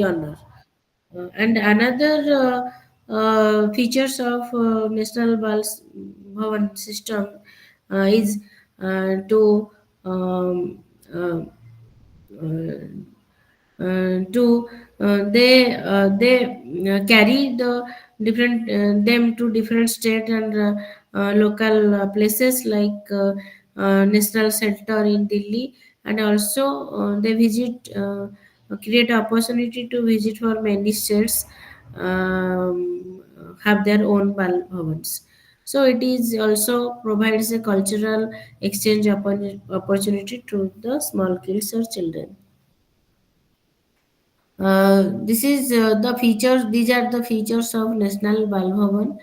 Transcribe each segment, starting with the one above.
honor. And another features of National Bhavan system is to um, uh, uh, they carry the different them to different state and local places like national center in Delhi, and also they visit create opportunity to visit for many states, have their own bhavans. So it is also provides a cultural exchange opportunity to the small kids or children. This is the features. These are the features of National Bal Bhavan,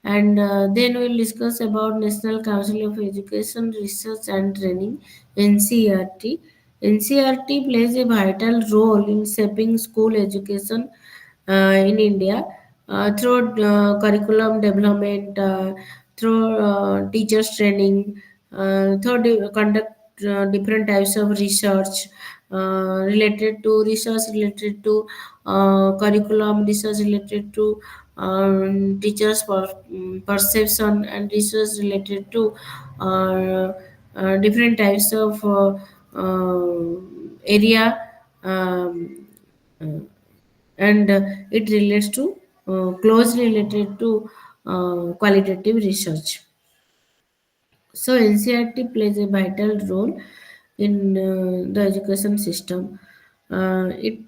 and then we'll discuss about National Council of Education Research and Training (NCERT). NCERT plays a vital role in shaping school education in India through curriculum development, through teachers training, conduct different types of research research related to curriculum, research related to teachers' perception, and research related to uh, different types of area. Um, uh, and it relates to closely related to qualitative research. So NCRT plays a vital role in the education system. It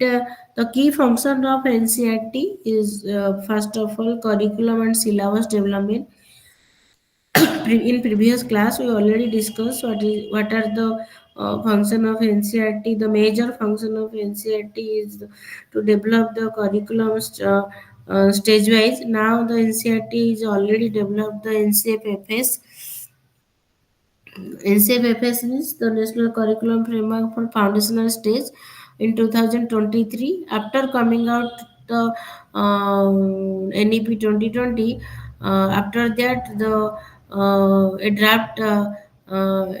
The key function of NCRT is first of all curriculum and syllabus development. In previous class, we already discussed what are the function of NCRT. The major function of NCRT is to develop the curriculums stage wise. Now the NCRT is already developed the NCFFS. NCFFS means the National Curriculum Framework for Foundational Stage in 2023. After coming out the NEP 2020, after that a draft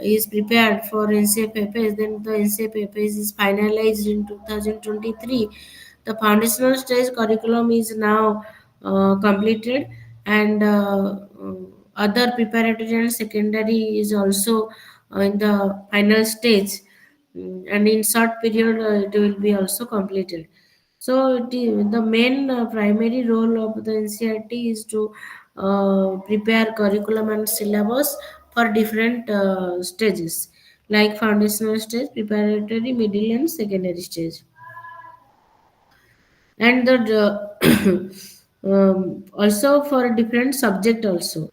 is prepared for NCFFS. Then the NCFFS is finalized in 2023. The foundational stage curriculum is now completed, and other preparatory and secondary is also in the final stage. And in short period it will be also completed. So the main primary role of the NCRT is to prepare curriculum and syllabus for different stages, like foundational stage, preparatory, middle, and secondary stage. And also for different subject also.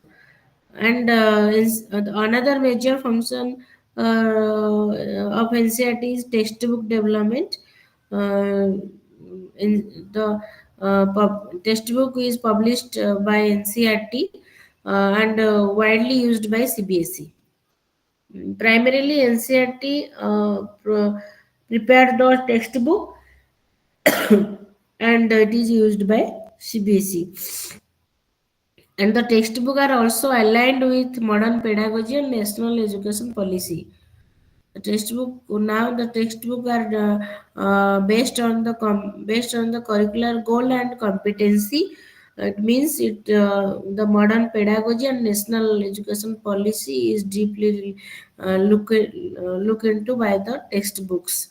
And another major function of NCRT is textbook development. In the textbook is published by NCRT and widely used by CBSE. Primarily, NCRT prepared the textbook and it is used by CBSE. And the textbook are also aligned with modern pedagogy and national education policy. The textbook are based on the curricular goal and competency. It means the modern pedagogy and national education policy is deeply look into by the textbooks.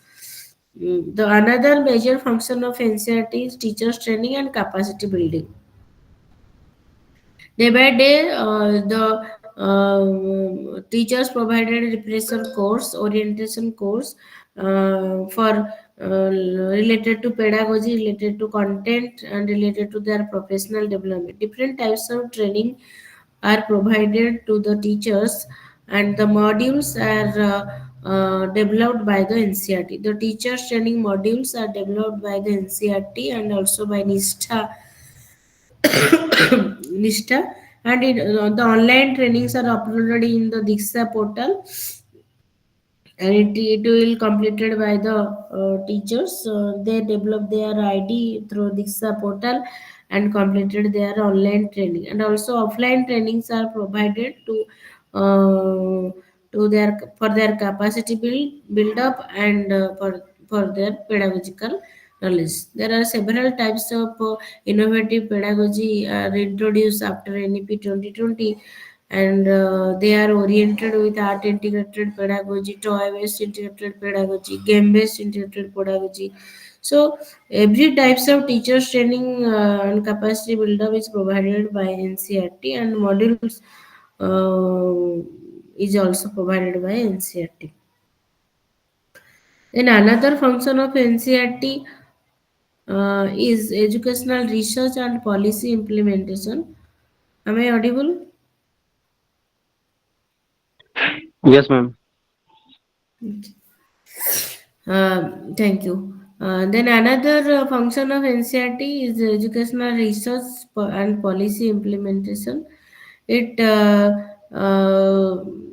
The another major function of NCRT is teachers training and capacity building. Day by day, the teachers provided refresher course, orientation course for related to pedagogy, related to content, and related to their professional development. Different types of training are provided to the teachers, and the modules are developed by the NCRT. The teachers training modules are developed by the NCRT and also by Nishta, and the online trainings are uploaded in the Diksha portal, and it will completed by the teachers. They develop their ID through Diksha portal and completed their online training, and also offline trainings are provided to their for their capacity build up and for their pedagogical knowledge. There are several types of innovative pedagogy introduced after NEP 2020, and they are oriented with art integrated pedagogy, toy based integrated pedagogy, game based integrated pedagogy. So every types of teachers training and capacity build up is provided by NCRT, and modules is also provided by NCRT. Then another function of NCRT is educational research and policy implementation. Am I audible? Yes, ma'am. Thank you. Then another function of NCRT is educational research and policy implementation. It the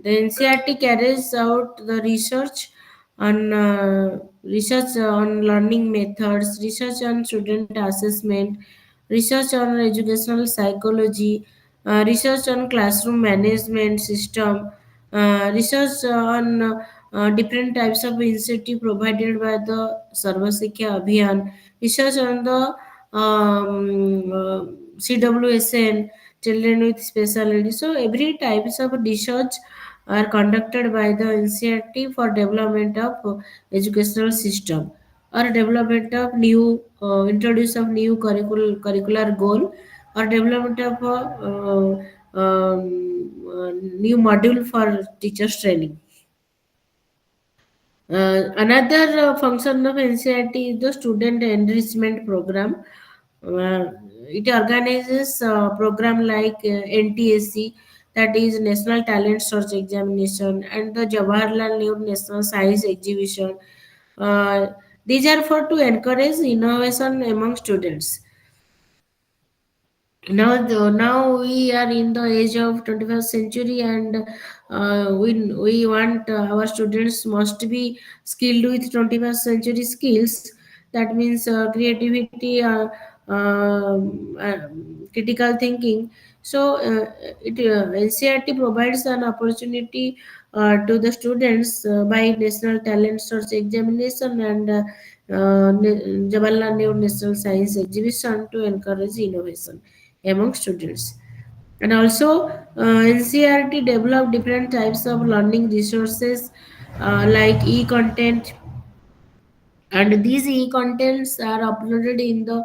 NCRT carries out the research on learning methods, research on student assessment, research on educational psychology, research on classroom management system, research on different types of incentive provided by the Sarva Shiksha Abhiyan, research on the CWSN, children with special needs. So every types of research are conducted by the NCRT for development of educational system or development of new introduce of new curricular goal or development of new module for teachers training. Another function of NCRT is the student enrichment program. It organizes program like NTSC, that is National Talent Search Examination, and the Jawaharlal Nehru National Science Exhibition. Uh, these are for to encourage innovation among students. Now we are in the age of 21st century, and we want our students must be skilled with 21st century skills. That means creativity, critical thinking. So NCRT provides an opportunity to the students by National Talent Search Examination and Jawaharlal Nehru National Science Exhibition to encourage innovation among students. And also, NCRT developed different types of learning resources like e-content, and these e-contents are uploaded in the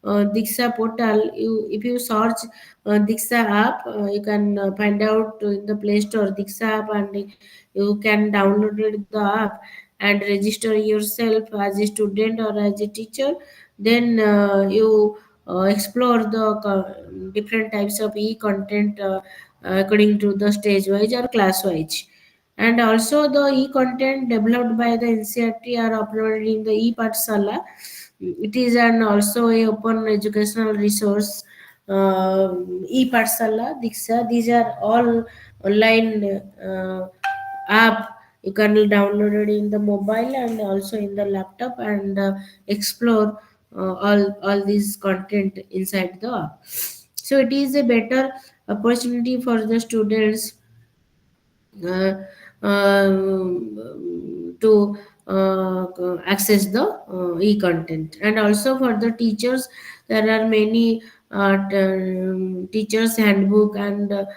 Diksha portal. If you search Diksha app, you can find out in the Play Store Diksha app, and you can download the app and register yourself as a student or as a teacher. Then you explore the different types of e-content according to the stage wise or class wise. And also the e-content developed by the NCRT are uploaded in the e-Pathshala. It is an also a open educational resource. E-Pathshala, Diksha, these are all online app. You can download it in the mobile and also in the laptop, and explore all these content inside the app. So it is a better opportunity for the students uh, to access the e-content. And also for the teachers, there are many teachers handbook and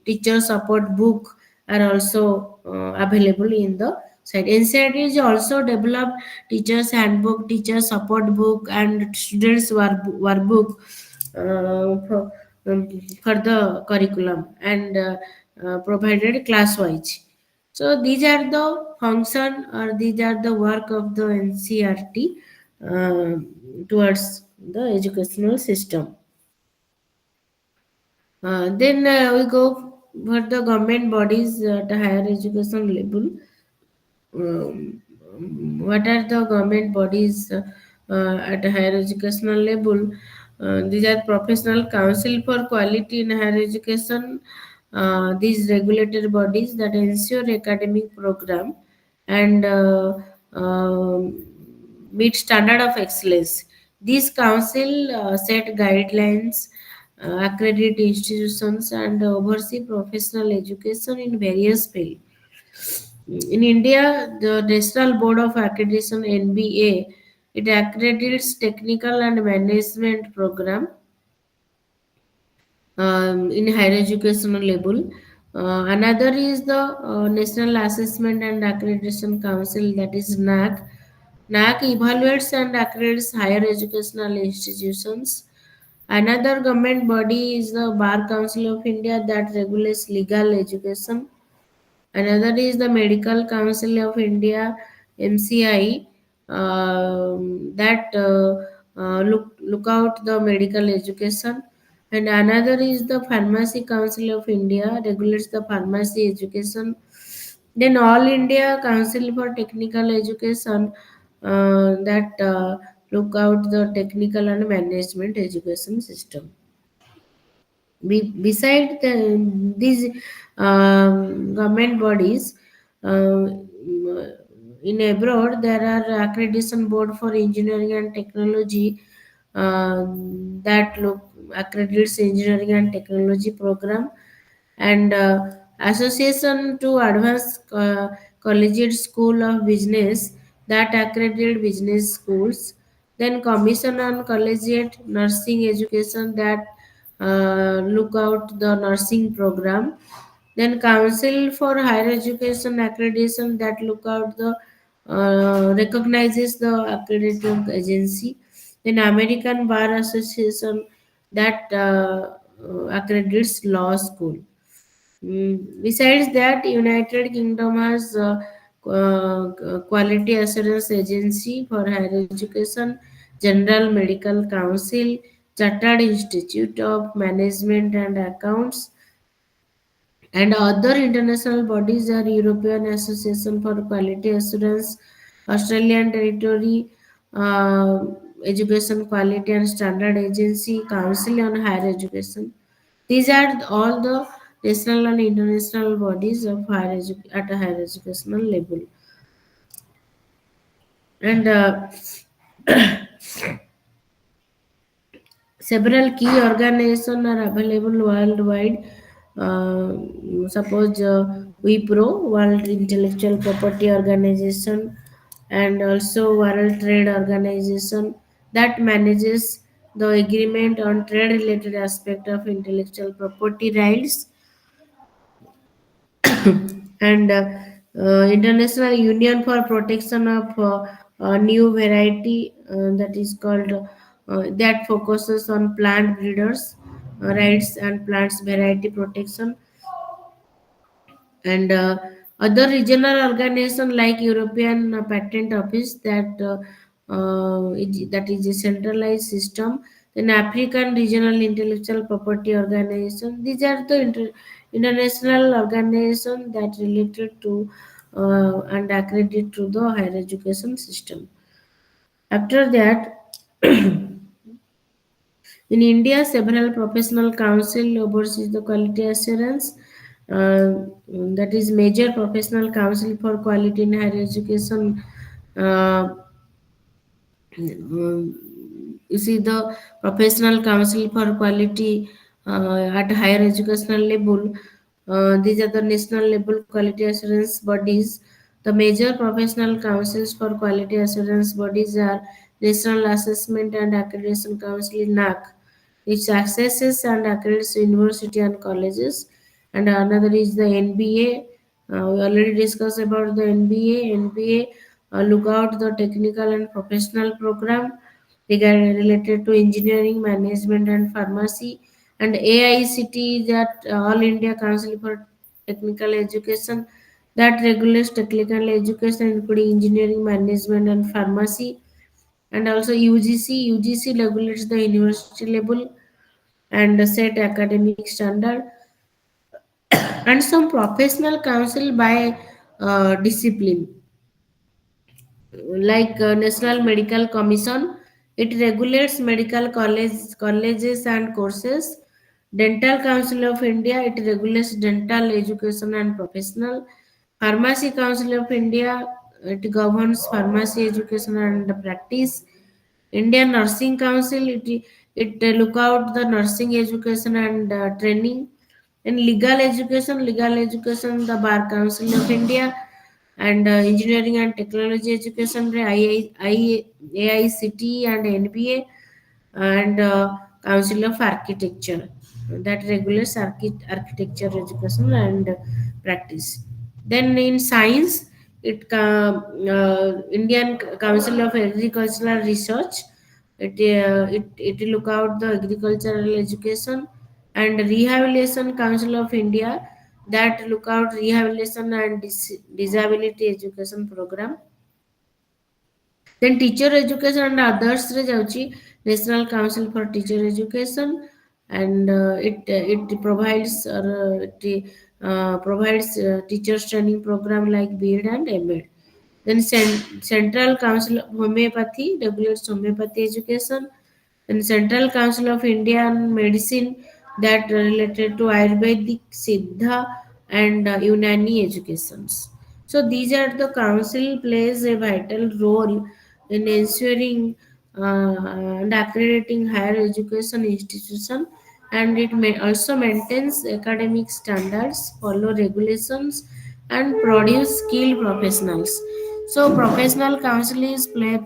teacher support book are also available in the site. NCERT is also developed teachers handbook, teacher support book, and students workbook for the curriculum, and provided class wise. So these are the function, or these are the work of the NCRT uh, towards the educational system. Then we go for the government bodies at a higher education level. What are the government bodies at a higher educational level? These are Professional Council for Quality in Higher Education. These regulated bodies that ensure academic program and meet standard of excellence. These council set guidelines, accredit institutions, and oversee professional education in various fields. In India, the National Board of Accreditation (NBA) It accredits technical and management program in higher educational level. Another is the National Assessment and Accreditation Council, that is NAC. NAC evaluates and accredits higher educational institutions. Another government body is the Bar Council of India that regulates legal education. Another is the Medical Council of India (MCI) that look out the medical education, and another is the Pharmacy Council of India regulates the pharmacy education. Then All India Council for Technical Education that look out the technical and management education system. Beside these government bodies, in abroad there are accreditation board for engineering and technology that look accredits engineering and technology program, and association to advanced collegiate school of business that accredit business schools. Then commission on collegiate nursing education that look out the nursing program. Then council for higher education accreditation that look out the recognizes the accrediting agency. Then American Bar Association that accredits law school. Besides that, United Kingdom has Quality Assurance Agency for Higher Education, General Medical Council, Chartered Institute of Management and Accounts, and other international bodies are European Association for Quality Assurance, Australian Territory Education Quality and Standard Agency, Council on Higher Education. These are all the national and international bodies of at a higher educational level. And several key organizations are available worldwide. Suppose WIPRO, World Intellectual Property Organization, and also World Trade Organization that manages the agreement on trade related aspect of intellectual property rights, and International Union for Protection of New Variety, that is called that focuses on plant breeders rights and plants variety protection, and other regional organization like European Patent Office that is a centralized system. Then African Regional Intellectual Property Organization. These are the international organization that related to and accredited to the higher education system. After that, in India, several professional council oversees the quality assurance. That is major professional council for quality in higher education. Uh, you see the professional council for quality at higher educational level. These are the national level quality assurance bodies. The major professional councils for quality assurance bodies are National Assessment and Accreditation Council (NAC), which accesses and accredits university and colleges, and another is the NBA. We already discussed about the NBA. NBA look out the technical and professional program related to engineering, management, and pharmacy, and AICT is that All India Council for Technical Education that regulates technical education including engineering, management, and pharmacy, and also UGC. UGC regulates the university level and set academic standard, and some professional council by discipline like National Medical Commission. It regulates medical colleges and courses. Dental Council of India, it regulates dental education and professional. Pharmacy Council of India, it governs pharmacy education and practice. Indian Nursing Council, it look out the nursing education and training. And legal education, the Bar Council of India, and engineering and technology education re AICT and NBA, and Council of Architecture that regulates architecture education and practice. Then in science, Indian Council of Agricultural Research. It look out the agricultural education, and Rehabilitation Council of India that look out rehabilitation and disability education program. Then teacher education and others रे जाउची National Council for Teacher Education, and it provides teachers training program like B.Ed and M.Ed. Then Central Council of Homeopathy regulates homeopathy education, and Central Council of Indian Medicine that related to Ayurvedic, Siddha, and Unani educations. So these are the council plays a vital role in ensuring and accrediting higher education institution, and it may also maintains academic standards, follow regulations, and produce skilled professionals. So professional councils plays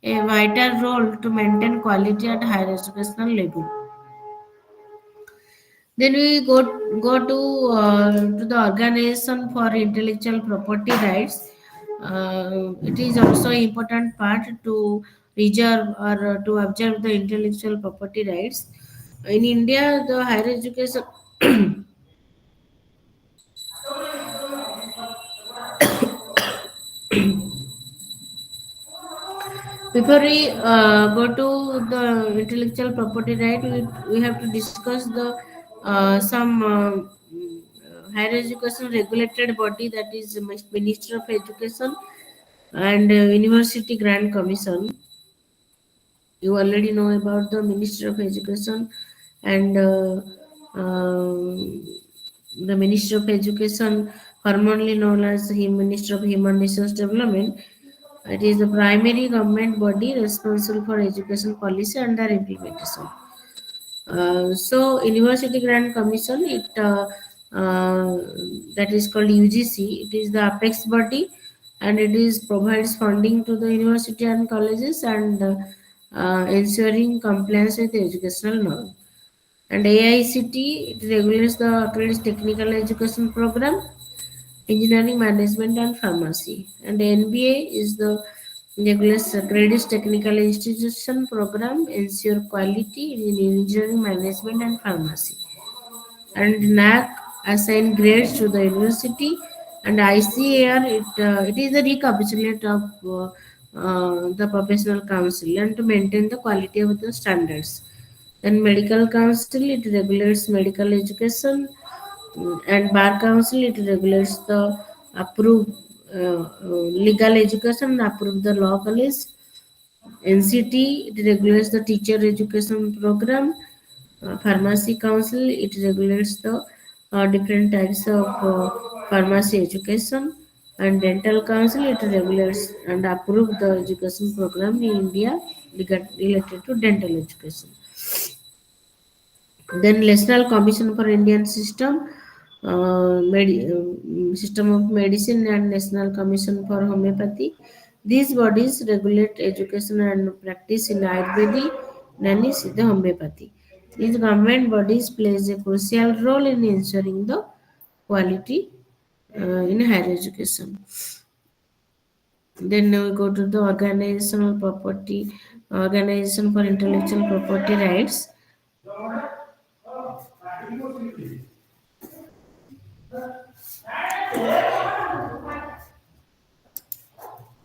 a vital role to maintain quality at higher educational level. Then we go to the Organization for Intellectual Property Rights. It is also an important part to reserve or to observe the intellectual property rights. In India, the higher education Before we go to the intellectual property right, we have to discuss the some higher education regulated body, that is Minister of Education and University Grant Commission. You already know about the Minister of Education and the Minister of Education, formerly known as the Minister of Human Resource Development. It is the primary government body responsible for education policy and their implementation. So, University Grant Commission, uh, that is called UGC. It is the apex body, and it is provides funding to the university and colleges, and ensuring compliance with educational norms. And AICT, it regulates the accredited technical education program, engineering management and pharmacy. And NBA is the regulates accredited technical institution program, ensure quality in engineering management and pharmacy. And NAC assign grades to the university, and ICAR, it is the recapitulate of the professional council and to maintain the quality of the standards. Then medical council, it regulates medical education, and bar council, it regulates the approved legal education and approve the law college. NCT, it regulates the teacher education program. Pharmacy council, it regulates the different types of pharmacy education. And dental council, it regulates and approve the education program in India related to dental education. Then National Commission for Indian System of Medicine and National Commission for Homeopathy. These bodies regulate education and practice in Ayurvedic, Nani, Siddha, Homeopathy. These government bodies plays a crucial role in ensuring the quality in higher education. Then we go to the Organization for Intellectual Property Rights.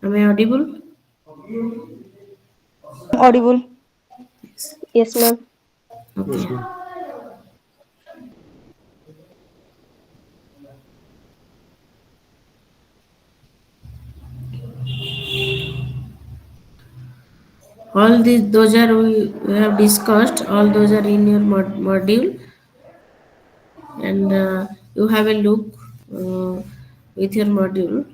Am I audible? Audible. Yes. Yes, ma'am. Yes, Okay. ma'am. All these, those are we have discussed. All those are in your module, and you have a look with your module.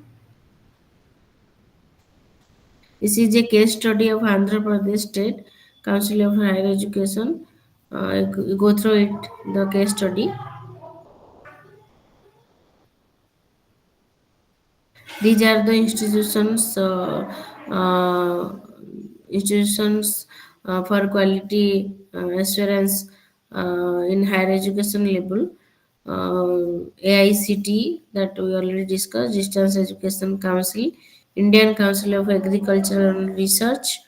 This is a case study of Andhra Pradesh State Council of Higher Education. You go through it, the case study. These are the institutions for quality assurance in higher education level. AICT that we already discussed, Distance Education Council, Indian Council of Agricultural Research,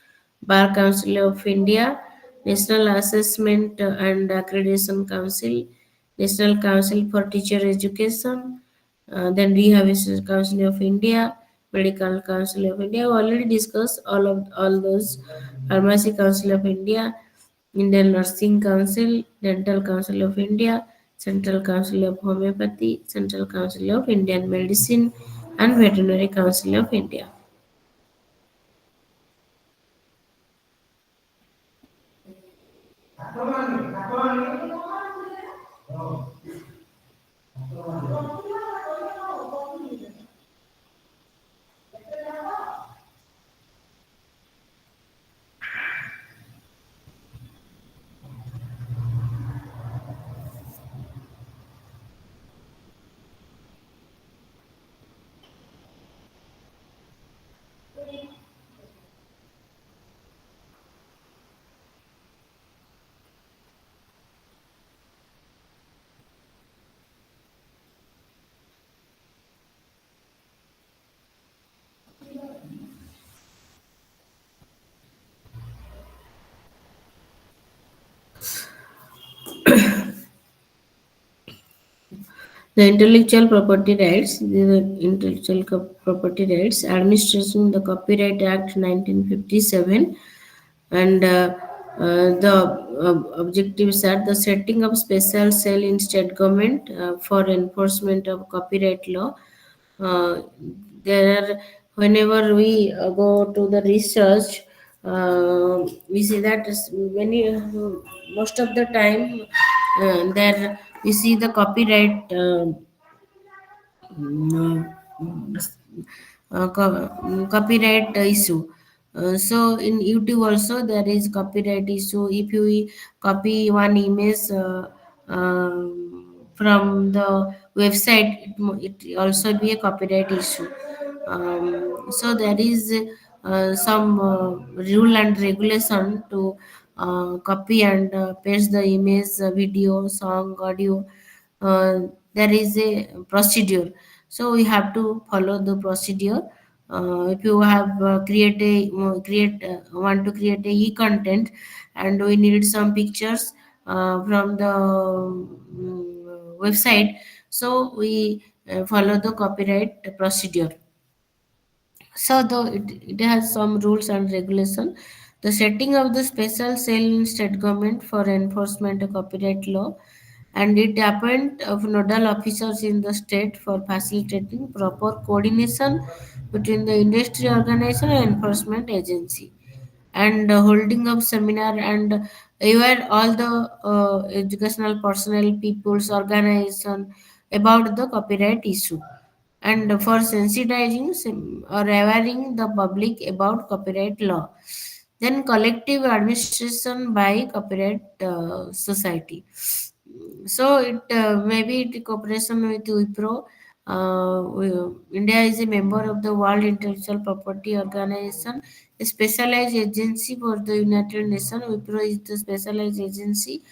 Bar Council of India, National Assessment and Accreditation Council, National Council for Teacher Education, then Rehabilitation Council of India, Medical Council of India. We already discussed all those. Pharmacy Council of India, Indian Nursing Council, Dental Council of India, Central Council of Homeopathy, Central Council of Indian Medicine, and Veterinary Council of India. The intellectual property rights, administration, the Copyright Act 1957, and the objectives are the setting up special cell in state government for enforcement of copyright law. uh, there are Whenever we go to the research, we see that most of the time there we see the copyright mm, copyright issue. So in YouTube also there is copyright issue. If you copy one image from the website, it also be a copyright issue. So there is some rule and regulation to copy and paste the image, video, song, audio. There is a procedure, so we have to follow the procedure. If you have want to create a e-content, and we need some pictures from the website, so we follow the copyright procedure. So though it has some rules and regulation. The setting of the special cell in state government for enforcement of copyright law, and it appoint of nodal officers in the state for facilitating proper coordination between the industry organization and enforcement agency, and holding of seminar and aware all the educational personnel, people's organization about the copyright issue, and for sensitizing or awareing the public about copyright law. Then collective administration by copyright society. So maybe it cooperation with Wipro. India is a member of the World Intellectual Property Organization, a specialized agency for the United Nations. Wipro is the specialized agency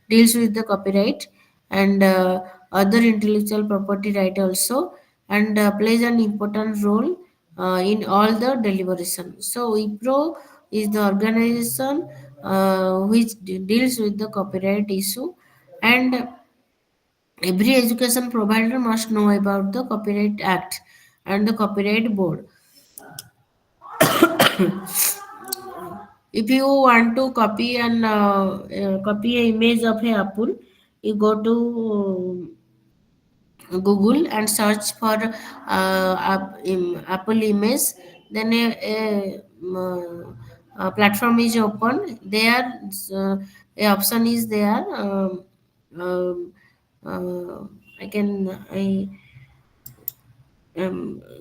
deals with the copyright and other intellectual property right also, and plays an important role in all the deliberation. So Wipro is the organization which deals with the copyright issue, and every education provider must know about the Copyright Act and the Copyright Board. If you want to copy an image of a apple, you go to Google and search for Apple image. Then a platform is open. There, a option is there. Um, uh, I can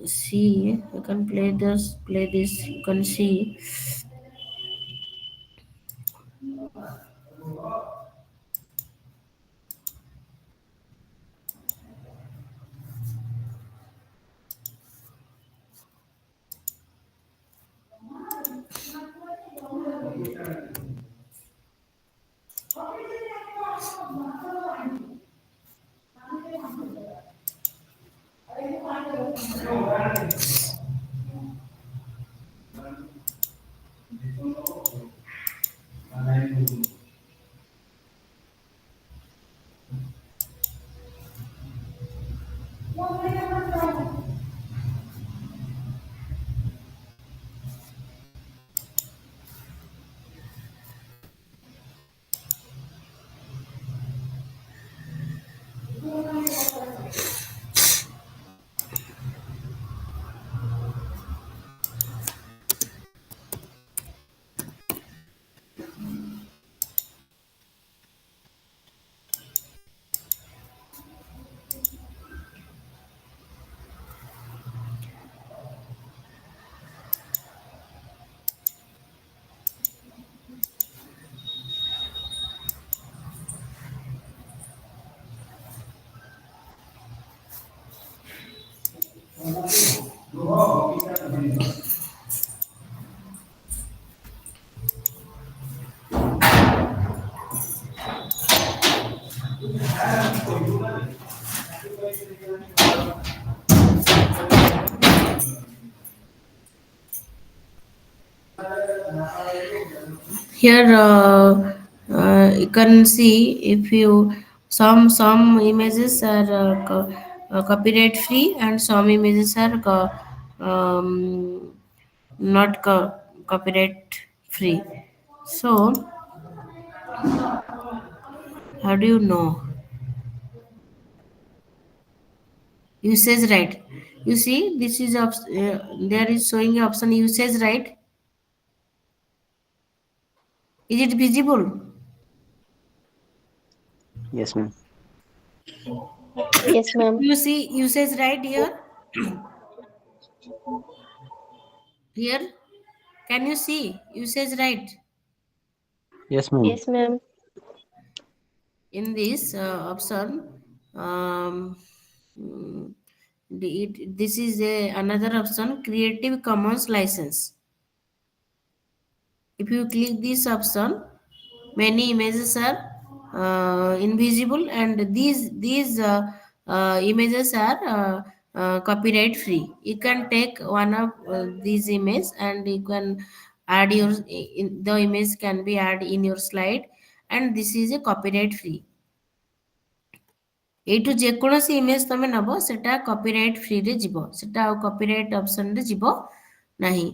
see. I can play this. You can see. Here you can see if you some images are copyright free and some images are not copyright free. So how do you know? Usage right. You see, this is there is showing a option usage right. Is it visible? Yes, ma'am. Yes, ma'am. You see usage right here. Here, can you see usage right? Yes, ma'am. Yes, ma'am. In this option, um, mm, this is another option, Creative Commons license. If you click this option, many images are invisible, and these images are copyright free. You can take one of these images and you can add the image can be added in your slide, and this is a copyright free. ଏଇଠୁ ଯେକୌଣସି image ତମେ ନବ ସେଟା copyright ଫ୍ରିରେ ଯିବ, ସେଟା ଆଉ copyright ଅପସନରେ ଯିବ ନାହିଁ।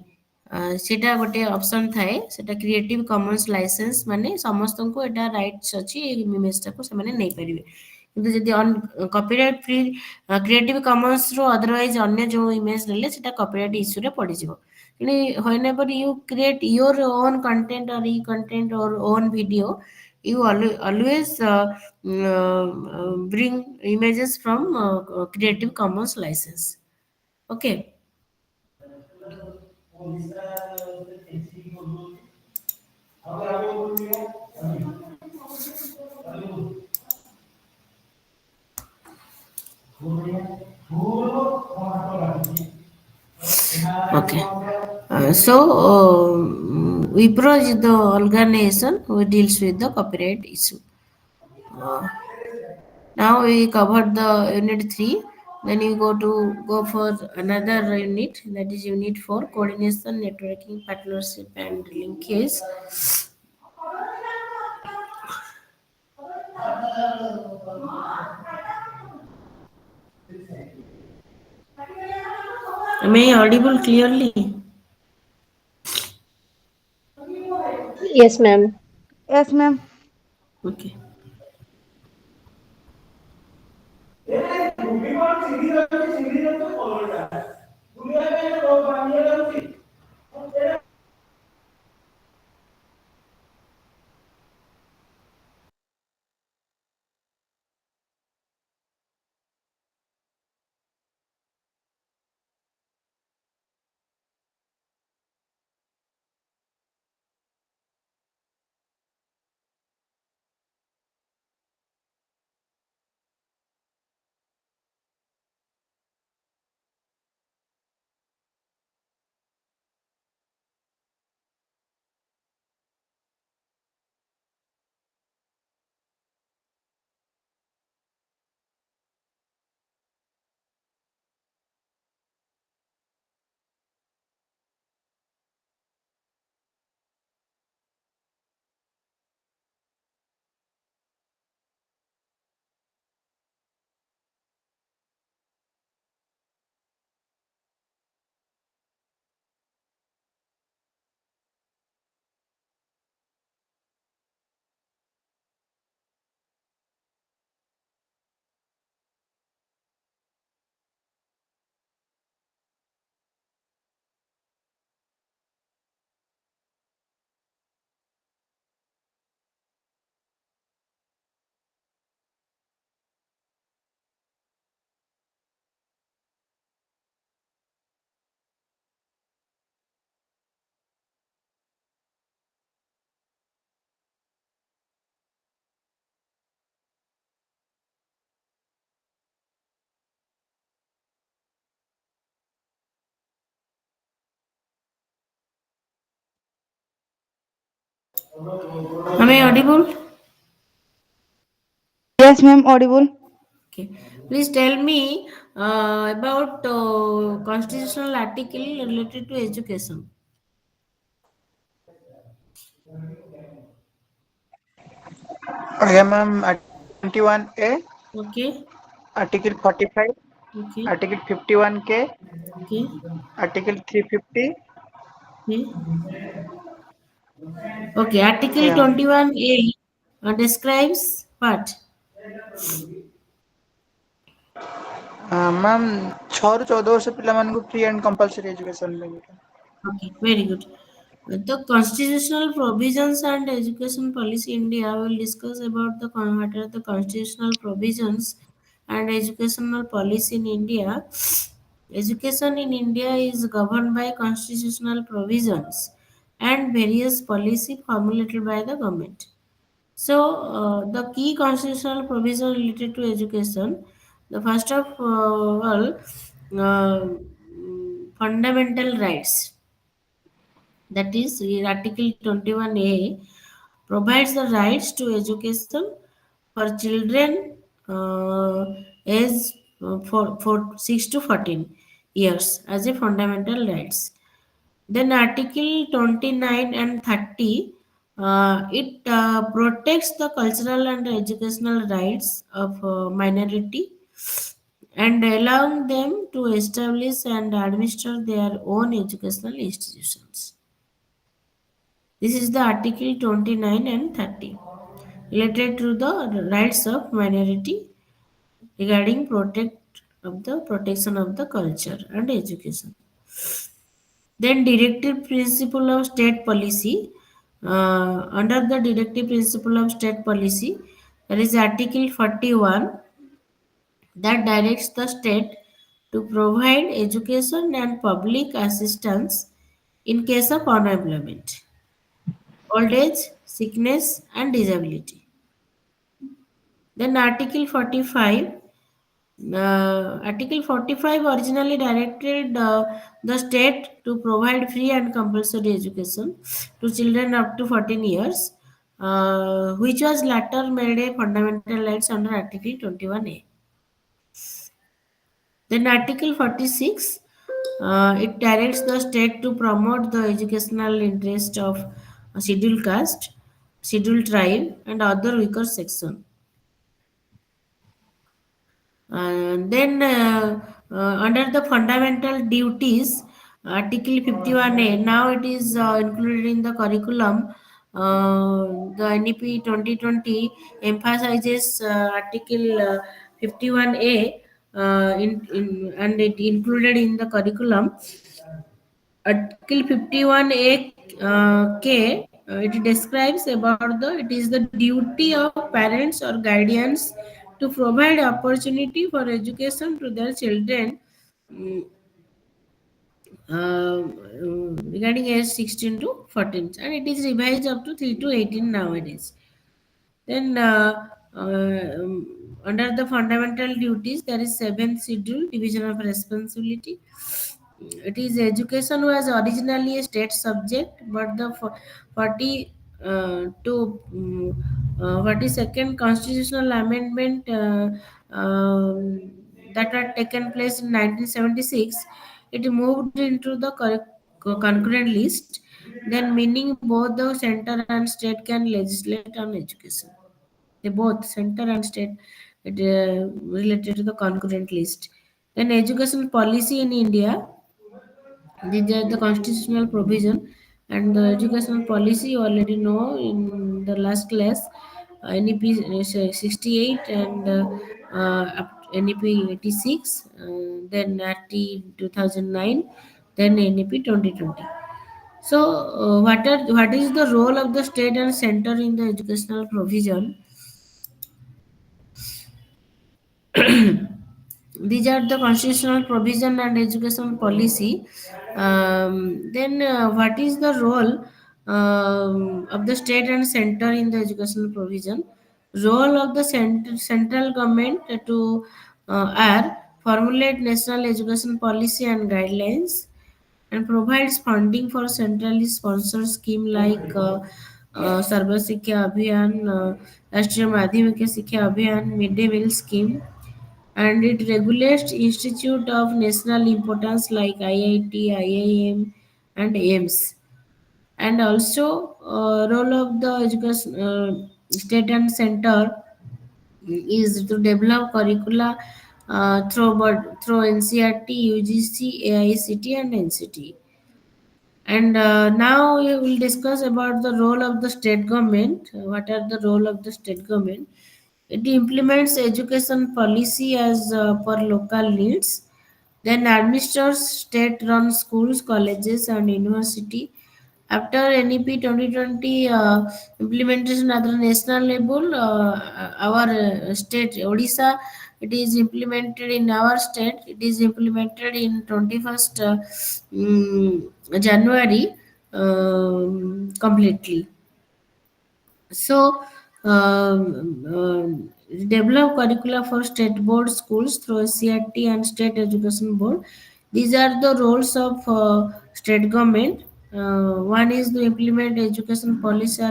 ସେଟା ଗୋଟେ ଅପସନ ଥାଏ, ସେଟା କ୍ରିଏଟିଭ କମନ୍ସ ଲାଇସେନ୍ସ, ମାନେ ସମସ୍ତଙ୍କୁ ଏଟା ରାଇଟ୍ସ ଅଛି ଏଇ ଇମେଜଟାକୁ ସେମାନେ ନେଇପାରିବେ। କିନ୍ତୁ ଯଦି କପିରାଇଟ୍ ଫ୍ରି କ୍ରିଏଟିଭ କମନ୍ସରୁ ଅଦରୱାଇଜ ଅନ୍ୟ ଯେଉଁ ଇମେଜ ନେଲେ ସେଟା କପିରାଇଟ୍ ଇସ୍ୟୁରେ ପଡ଼ିଯିବ। କିନ୍ତୁ whenever you create your own content or e-content or own video, you always bring images from creative commons license. Okay. Okay. Wipro is the organization who deals with the copyright issue. Uh, Now we covered the unit 3. Then you go for another unit, that is unit 4, coordination, networking, partnership and linkage. Am I audible clearly? Yes, ma'am. Yes, ma'am. Okay. Am I audible? Yes, ma'am, audible. Okay. Please tell me about constitutional article related to education. Okay, ma'am. Article 21A, Okay. Article 45, Okay. Article 51K, Okay. Article 350. Okay. Okay. Article Yeah. 21A describes what? Ma'am, 6 ରୁ 14 ବର୍ଷ ପିଲାମାନଙ୍କୁ free and compulsory education ମିଳିବ। Okay. Very good. The constitutional provisions and education policy India will discuss about what are the constitutional provisions and educational policy in India. Education in India is governed by constitutional provisions and various policy formulated by the government. So, the key constitutional provision related to education, the first of all, fundamental rights. That is, Article 21A provides the rights to education for children age for 6 to 14 years as a fundamental rights. Then Article 29 and 30, it protects the cultural and educational rights of minority and allowing them to establish and administer their own educational institutions. This is the Article 29 and 30 related to the rights of minority regarding protect of the protection of the culture and education. Then directive principle of state policy. Under the directive principle of state policy, there is Article 41 that directs the state to provide education and public assistance in case of unemployment, old age, sickness, and disability. Then Article 45 originally directed the state to provide free and compulsory education to children up to 14 years, which was later made a fundamental rights under Article 21A. Then Article 46, it directs the state to promote the educational interest of scheduled caste, scheduled tribe, and other weaker section. Under the fundamental duties, Article 51A, now it is included in the curriculum. The NEP 2020 emphasizes Article 51A and it included in the curriculum. Article 51A K, it describes about it is the duty of parents or guardians to provide opportunity for education to their children mm, regarding age 16 to 14, and it is revised up to 3 to 18 nowadays. Then, under the fundamental duties, there is seventh schedule, division of responsibility. It is education was originally a state subject, but the 40 to 42nd constitutional amendment that had taken place in 1976, it moved into the concurrent list. Then, meaning both the center and state can legislate on education. They both center and state it, related to the concurrent list. Then education policy in India, these are the constitutional provision and the educational policy you already know in the last class, NEP 68 and NEP 86, then RT 2009, then NEP 2020. So, what is the role of the state and center in the educational provision? These are the constitutional provision and education policy. Then, what is the role of the state and center in the educational provision? Role of the central government to are formulate national education policy and guidelines and provides funding for centrally sponsored scheme like सर्व शिक्षा अभियान, राष्ट्रीय Madhyamik Shiksha Abhiyan, mid day meal scheme, and it regulates institute of national importance like IIT, IIM, and AIMS. And also role of the education state and center is to develop curricula through NCRT, UGC, AICT, and NCT. And now we will discuss about the role of the state government. What are the role of the state government? It implements education policy as per local needs, then administers state-run schools, colleges, and university. After NEP 2020 implementation at the national level, our state Odisha, it is implemented in our state. It is implemented in 21st January completely. So, develop curricula for state board schools through CRT and state education board. These are the roles of state government. One is to implement education policy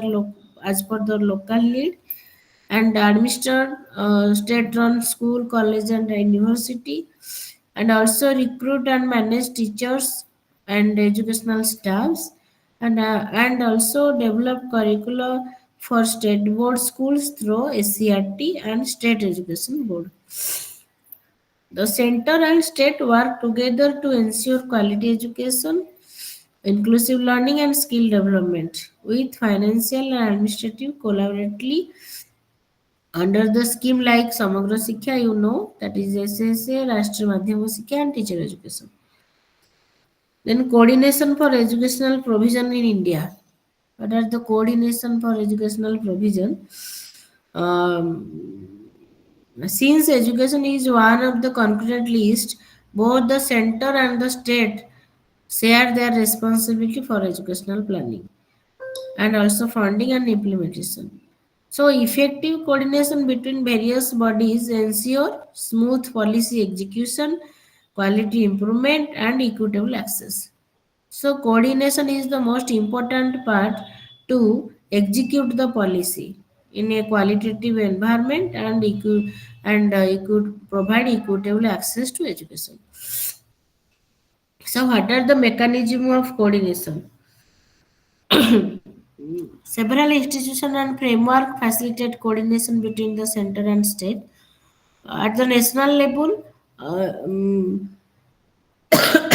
as per the local need, and administer state-run school, college, and university, and also recruit and manage teachers and educational staffs, and also develop curricula for state board schools through SCRT and state education board. The center and state work together to ensure quality education, inclusive learning, and skill development with financial and administrative collaboratively under the scheme like Samagra Shiksha, you know, that is SSA, Rashtriya Madhyamik Shiksha, and teacher education. Then coordination for educational provision in India. What are the coordination for educational provision? Since education is one of the concrete list, both the center and the state share their responsibility for educational planning and also funding and implementation. So, effective coordination between various bodies ensure smooth policy execution, quality improvement, and equitable access. So, coordination is the most important part to execute the policy in a qualitative environment, and it could provide equitable access to education. So, what are the mechanism of coordination? Several institutions and framework facilitate coordination between the center and state. At the national level,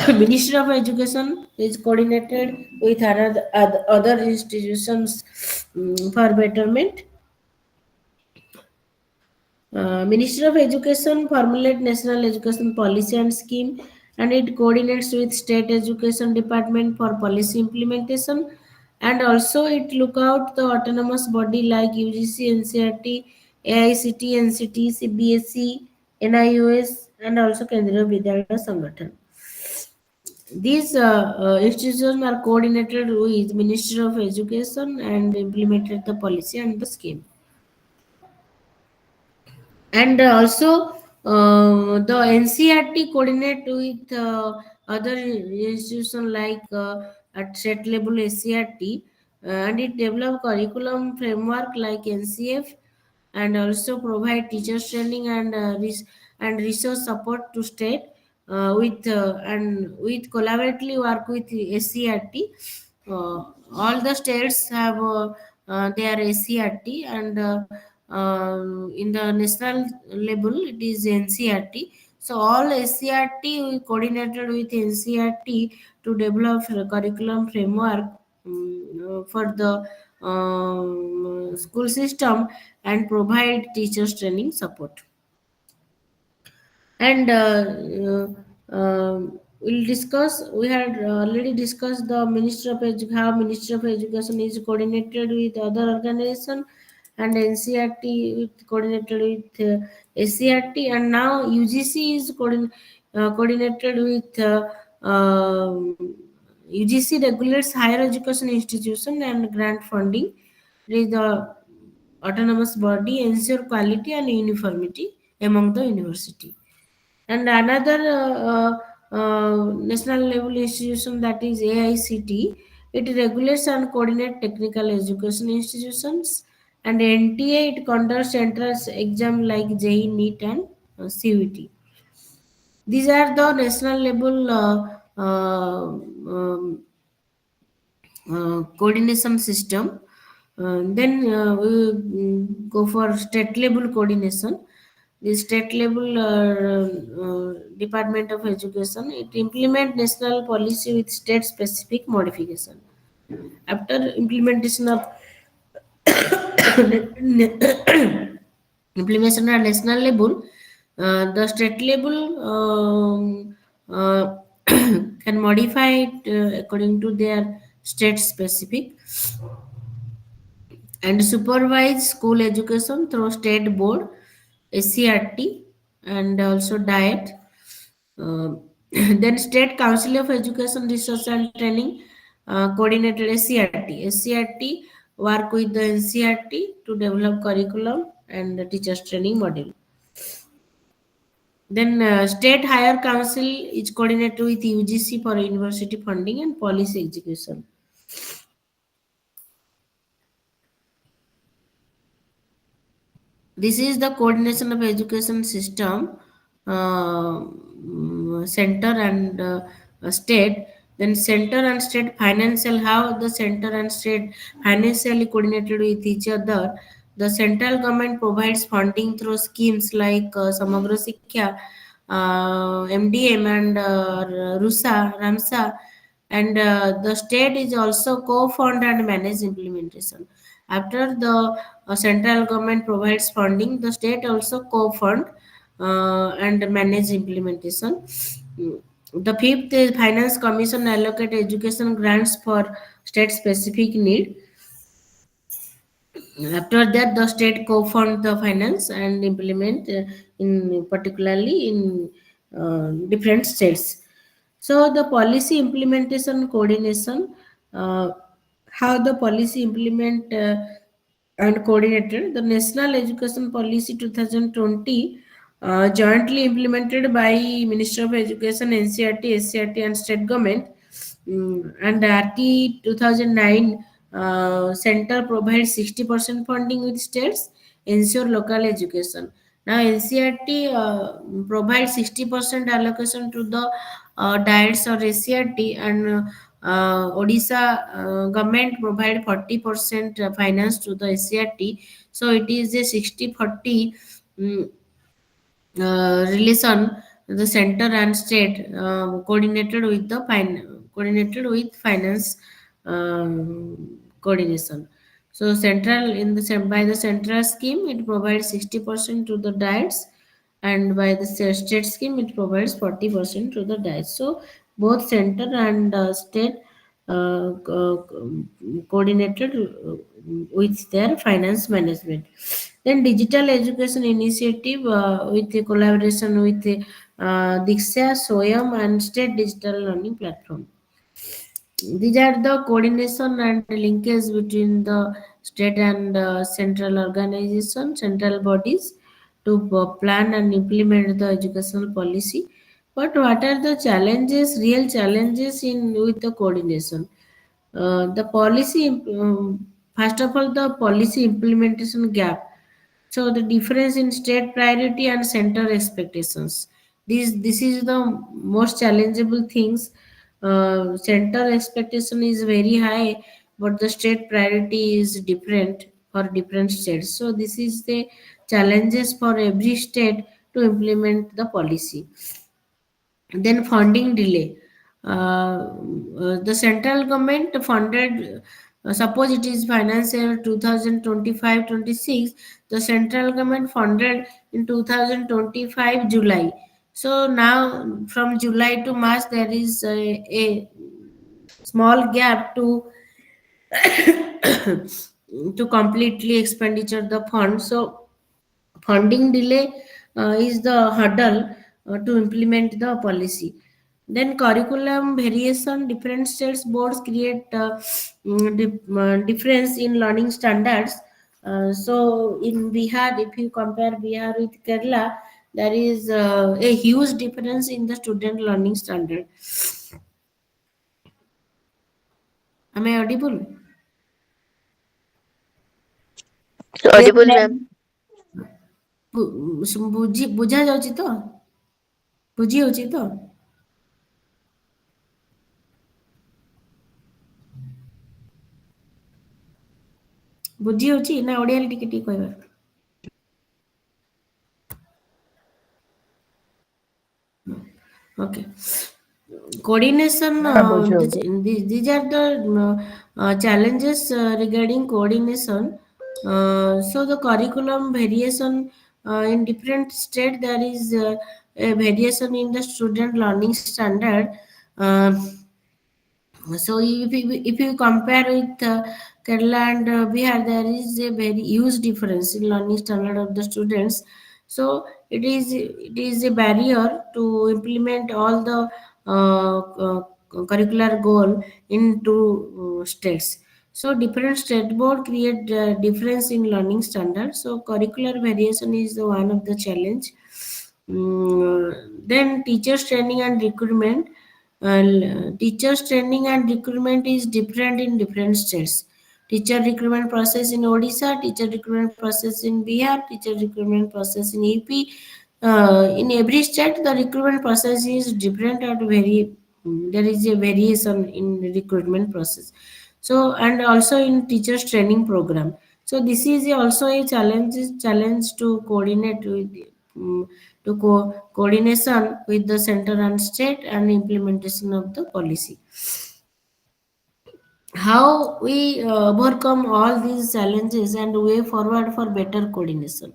Ministry of Education is coordinated with other institutions for betterment. Ministry of Education formulate national education policy and scheme, and it coordinates with state education department for policy implementation, and also it look out the autonomous body like UGC, NCRT, AICT, NCT, CBSE, NIOS, and also Kendriya Vidyalaya Sangathan. These institutions are coordinated with Ministry of Education and implemented the policy and the scheme. And also the NCRT coordinate with other institutions like at state level SCRT, and it develop curriculum framework like NCF, and also provide teachers training and resource support to state and with collaboratively work with SCRT. All the states have their SCRT, and in the national level it is NCRT. So all SCRT we coordinated with NCRT to develop a curriculum framework for the school system and provide teachers training support. And we'll discuss, we had already discussed the how Ministry of Education is coordinated with other organization, and NCRT with coordinated with SCRT, and now UGC is coordinated with UGC regulates higher education institution and grant funding with the autonomous body ensure quality and uniformity among the university. And another national level institution, that is AICT, It regulates and coordinates technical education institutions, and NTA it conducts entrance exam like JEE, NEET, and CUT. These are the national level coordination system. Then we go for state level coordination. The state level Department of Education it implement national policy with state specific modification. After implementation of implementation at national level, the state level can modify it according to their state specific and supervise school education through state board, SCRT, and also diet. Uh, then State Council of Education Research and Training coordinated SCRT. SCRT work with the NCRT to develop curriculum and the teachers training model. Then State Higher Council is coordinated with UGC for university funding and policy execution. This is the coordination of education system, center and state. Then center and state financial, how the center and state financially coordinated with each other. The central government provides funding through schemes like Samagra Sikkha, MDM, and RUSA, RAMSA, and the state is also co-fund and manage implementation. After the central government provides funding, the state also co-fund and manage implementation. Mm. The fifth is Finance Commission allocate education grants for state specific need. After that, the state co-fund the finance and implement in particularly in different states. So the policy implementation coordination, uh, how the policy implement and coordinated the National Education Policy 2020, jointly implemented by Minister of Education, NCRT, SCRT, and state government. And RT 2009 center provides 60% funding with states, ensure local education. Now NCRT provides 60% allocation to the diets or SCRT, and Odisha government provide 40% finance to the SCRT. So it is a 60-40 relation, the center and state coordinated with finance coordination. So central in the by the central scheme it provides 60% to the diets, and by the state scheme it provides 40% to the diets. So both center and state coordinated with their finance management. Then digital education initiative with the collaboration with Diksha, Soyam, and state digital learning platform. These are the coordination and linkage between the state and central organization, central bodies to plan and implement the educational policy. But what are the challenges, real challenges in with the coordination? The policy, first of all, the policy implementation gap. So the difference in state priority and center expectations. This is the most challengeable things. Center expectation is very high, but the state priority is different for different states. So this is the challenges for every state to implement the policy. Then funding delay. The central government funded, suppose it is financial 2025-26, the central government funded in 2025 July. So now from July to March there is a small gap to to completely expenditure the fund. So funding delay is the hurdle to implement the policy. Then curriculum variation, different states boards create difference in learning standards. So in Bihar, if you compare Bihar with Kerala, there is a huge difference in the student learning standard. Am I audible? Yes, Audible, ma'am. ma'am. ବୁଝା ଯାଉଛି ତ? ବୁଝି ହଉଛି ତ? ବୁଝି ହଉଛି ନା ଓଡିଆରେ ଟିକେ ଟିକେ କହିବା? Okay. Coordination, ନା ମ୍ୟାମ୍ ବୁଝି ହଉଛି। these are the challenges regarding coordination. So the curriculum variation in different state, there is a variation in the student learning standard. Uh, so if you compare with Kerala and Bihar, there is a very huge difference in learning standard of the students. So it is a barrier to implement all the curricular goal into states. So different state board create difference in learning standard. So curricular variation is the one of the challenge. Then teachers training and recruitment. Teachers training and recruitment is different in different states. Teacher recruitment process in Odisha, teacher recruitment process in Bihar, teacher recruitment process in EP. In every state, the recruitment process is different and there is a variation in the recruitment process. So and also in teachers training program. So this is also a challenge to coordinate with coordination with the center and state and implementation of the policy. How we overcome all these challenges and way forward for better coordination.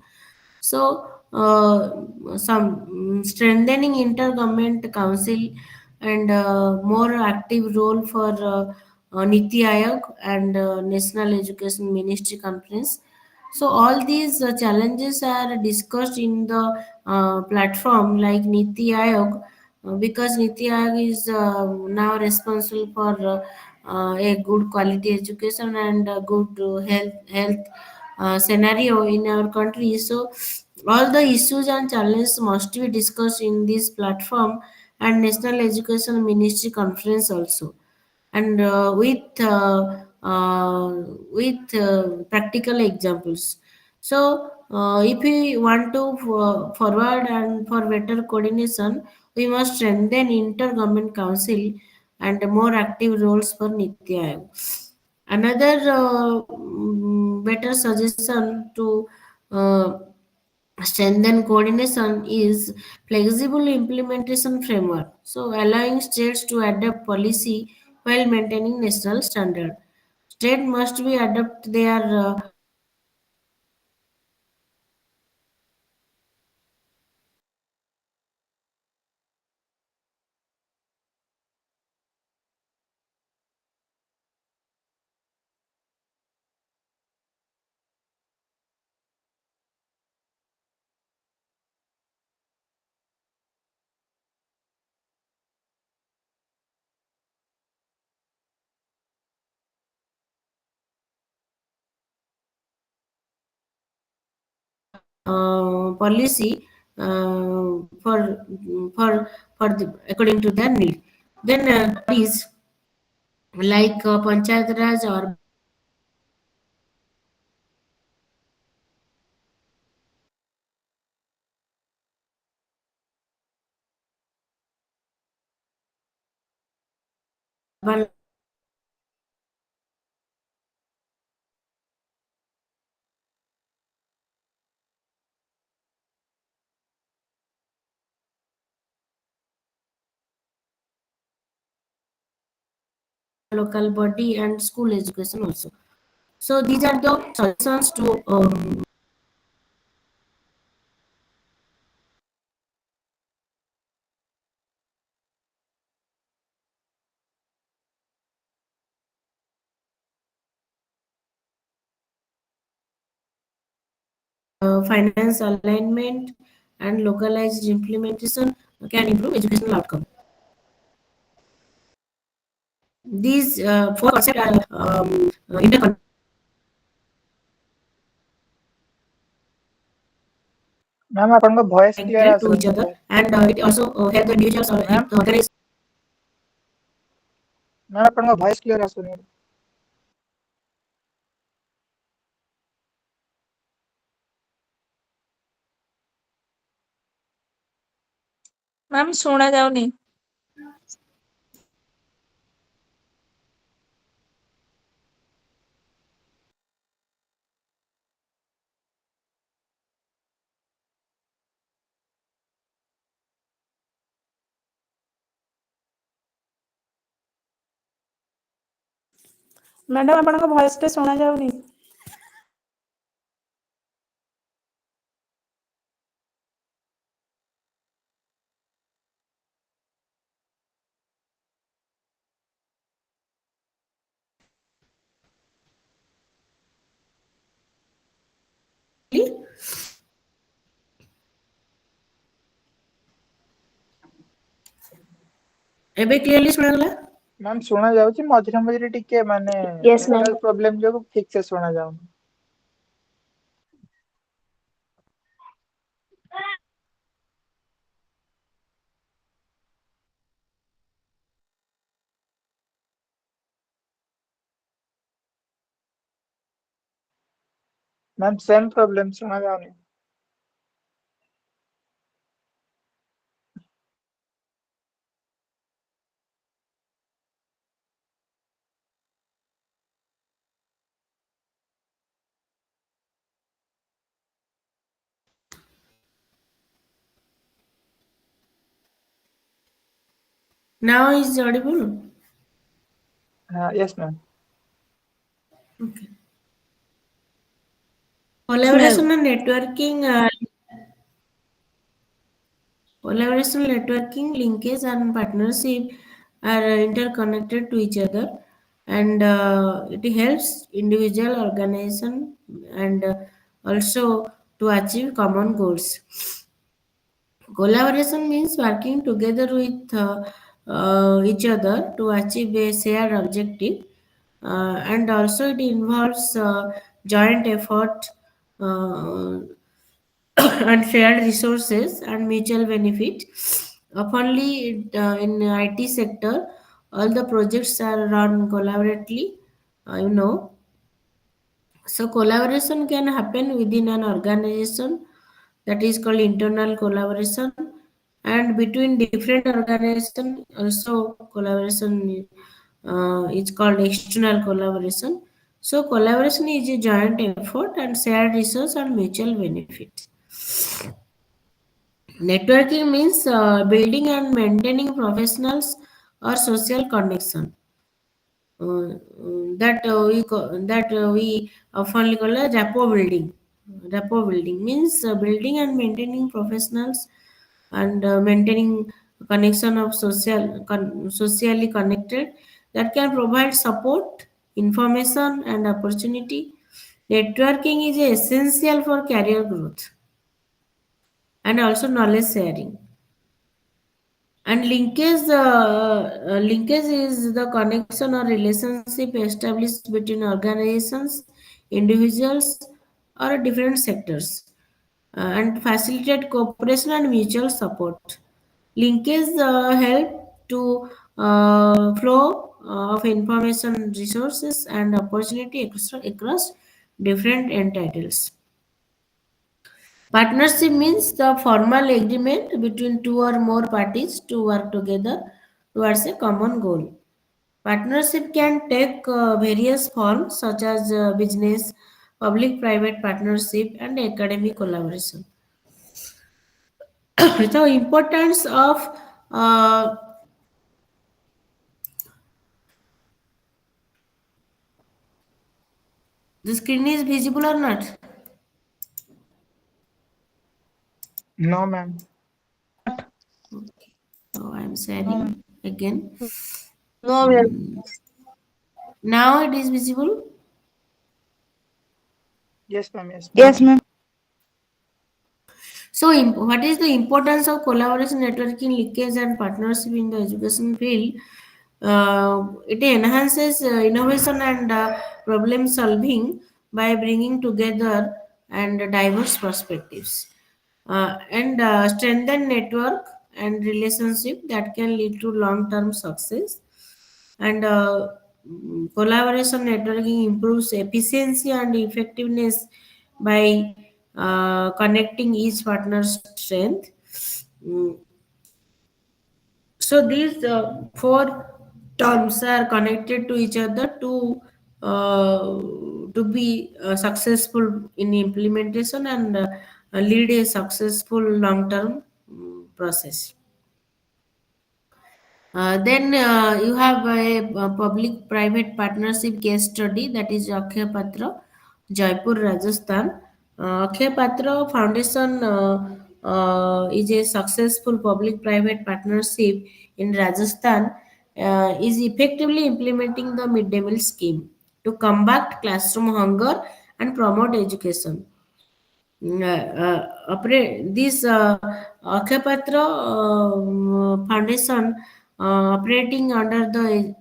So, some strengthening intergovernment council and more active role for Niti Aayog and National Education Ministry Conference. So, all these challenges are discussed in the platform like Niti Aayog, because Niti Aayog is now responsible for a good quality education and a good health scenario in our country. So all the issues and challenges must be discussed in this platform and National Education Ministry conference also, and with practical examples. So if we want to forward and for better coordination, we must strengthen intergovernment council and more active roles for Niti Aayog. Another better suggestion to strengthen coordination is flexible implementation framework. So allowing states to adopt policy while maintaining national standard. State must be adapt their policy for the according to their need. Then is like Panchayat Raj or urban local body and school education also. So these are the solutions to finance alignment and localized implementation can improve educational outcome. These four concepts are interconnected ma'am ଆପଣଙ୍କ voice clear to each ଆସୁନି other, sir. and it also help the individuals or ma'am organize. Ma'am ଆପଣଙ୍କ voice clear ଆସୁନି। Ma'am ଶୁଣା ଯାଉନି। Madam ଆପଣଙ୍କ voice ଟା ଶୁଣା ଯାଉନି। ଏବେ କ୍ଲିୟରଲି ଶୁଣାଗଲା? ମ୍ୟାମ୍ ଶୁଣା ଯାଉଛି, ମଝିରେ ମଝିରେ ଟିକେ ମାନେ Yes, ma'am. ନେଟୱାର୍କ ପ୍ରୋବ୍ଲେମ ଯୋଗୁ ଠିକ ସେ ଶୁଣା ଯାଉନି। ମ୍ୟାମ୍ ସେମ୍ ପ୍ରୋବ୍ଲେମ, ଶୁଣା ଯାଉନି। Now is audible? Yes, ma'am. Okay. Collaboration and networking, linkage, and partnership are interconnected to each other, and it helps individual organization and also to achieve common goals. Collaboration means working together with each other to achieve a shared objective, and also it involves joint effort, uh, and shared resources and mutual benefit. Oftenly, in IT sector, all the projects are run collaboratively. You know, so collaboration can happen within an organization, that is called internal collaboration, and between different organization also collaboration is called external collaboration. So collaboration is a joint effort and shared resource and mutual benefit. Networking means building and maintaining professionals or social connection, that we often call a rapport building. Rapport building means building and maintaining professionals and maintaining connection of socially connected that can provide support, information, and opportunity. Networking is essential for career growth and also knowledge sharing. And linkage is the connection or relationship established between organizations, individuals, or different sectors, and facilitate cooperation and mutual support. Linkage help to flow of information, resources, and opportunity across different entities. Partnership means the formal agreement between two or more parties to work together towards a common goal. Partnership can take various forms such as business, public private partnership, and academic collaboration. The importance of uh, the screen is visible or not? No, ma'am. Okay. So I am sharing again. No, ma'am. Mm, Now it is visible. Yes, ma'am. Yes, ma'am. Yes, ma'am. So, what is the importance of collaboration, networking, linkage, and partnership in the education field? It enhances innovation and problem solving by bringing together and diverse perspectives, and strengthen network and relationship that can lead to long-term success. And collaboration networking improves efficiency and effectiveness by connecting each partner's strength. Mm, So these four terms are connected to each other uh, to be successful in implementation and lead a successful long term process. Then you have a public-private partnership case study, that is Akhay Patra, Jaipur, Rajasthan. Akhay Patra Foundation is a successful public-private partnership in Rajasthan. Is effectively implementing the midday meal scheme to combat classroom hunger and promote education. This Akhapatra Foundation operating under the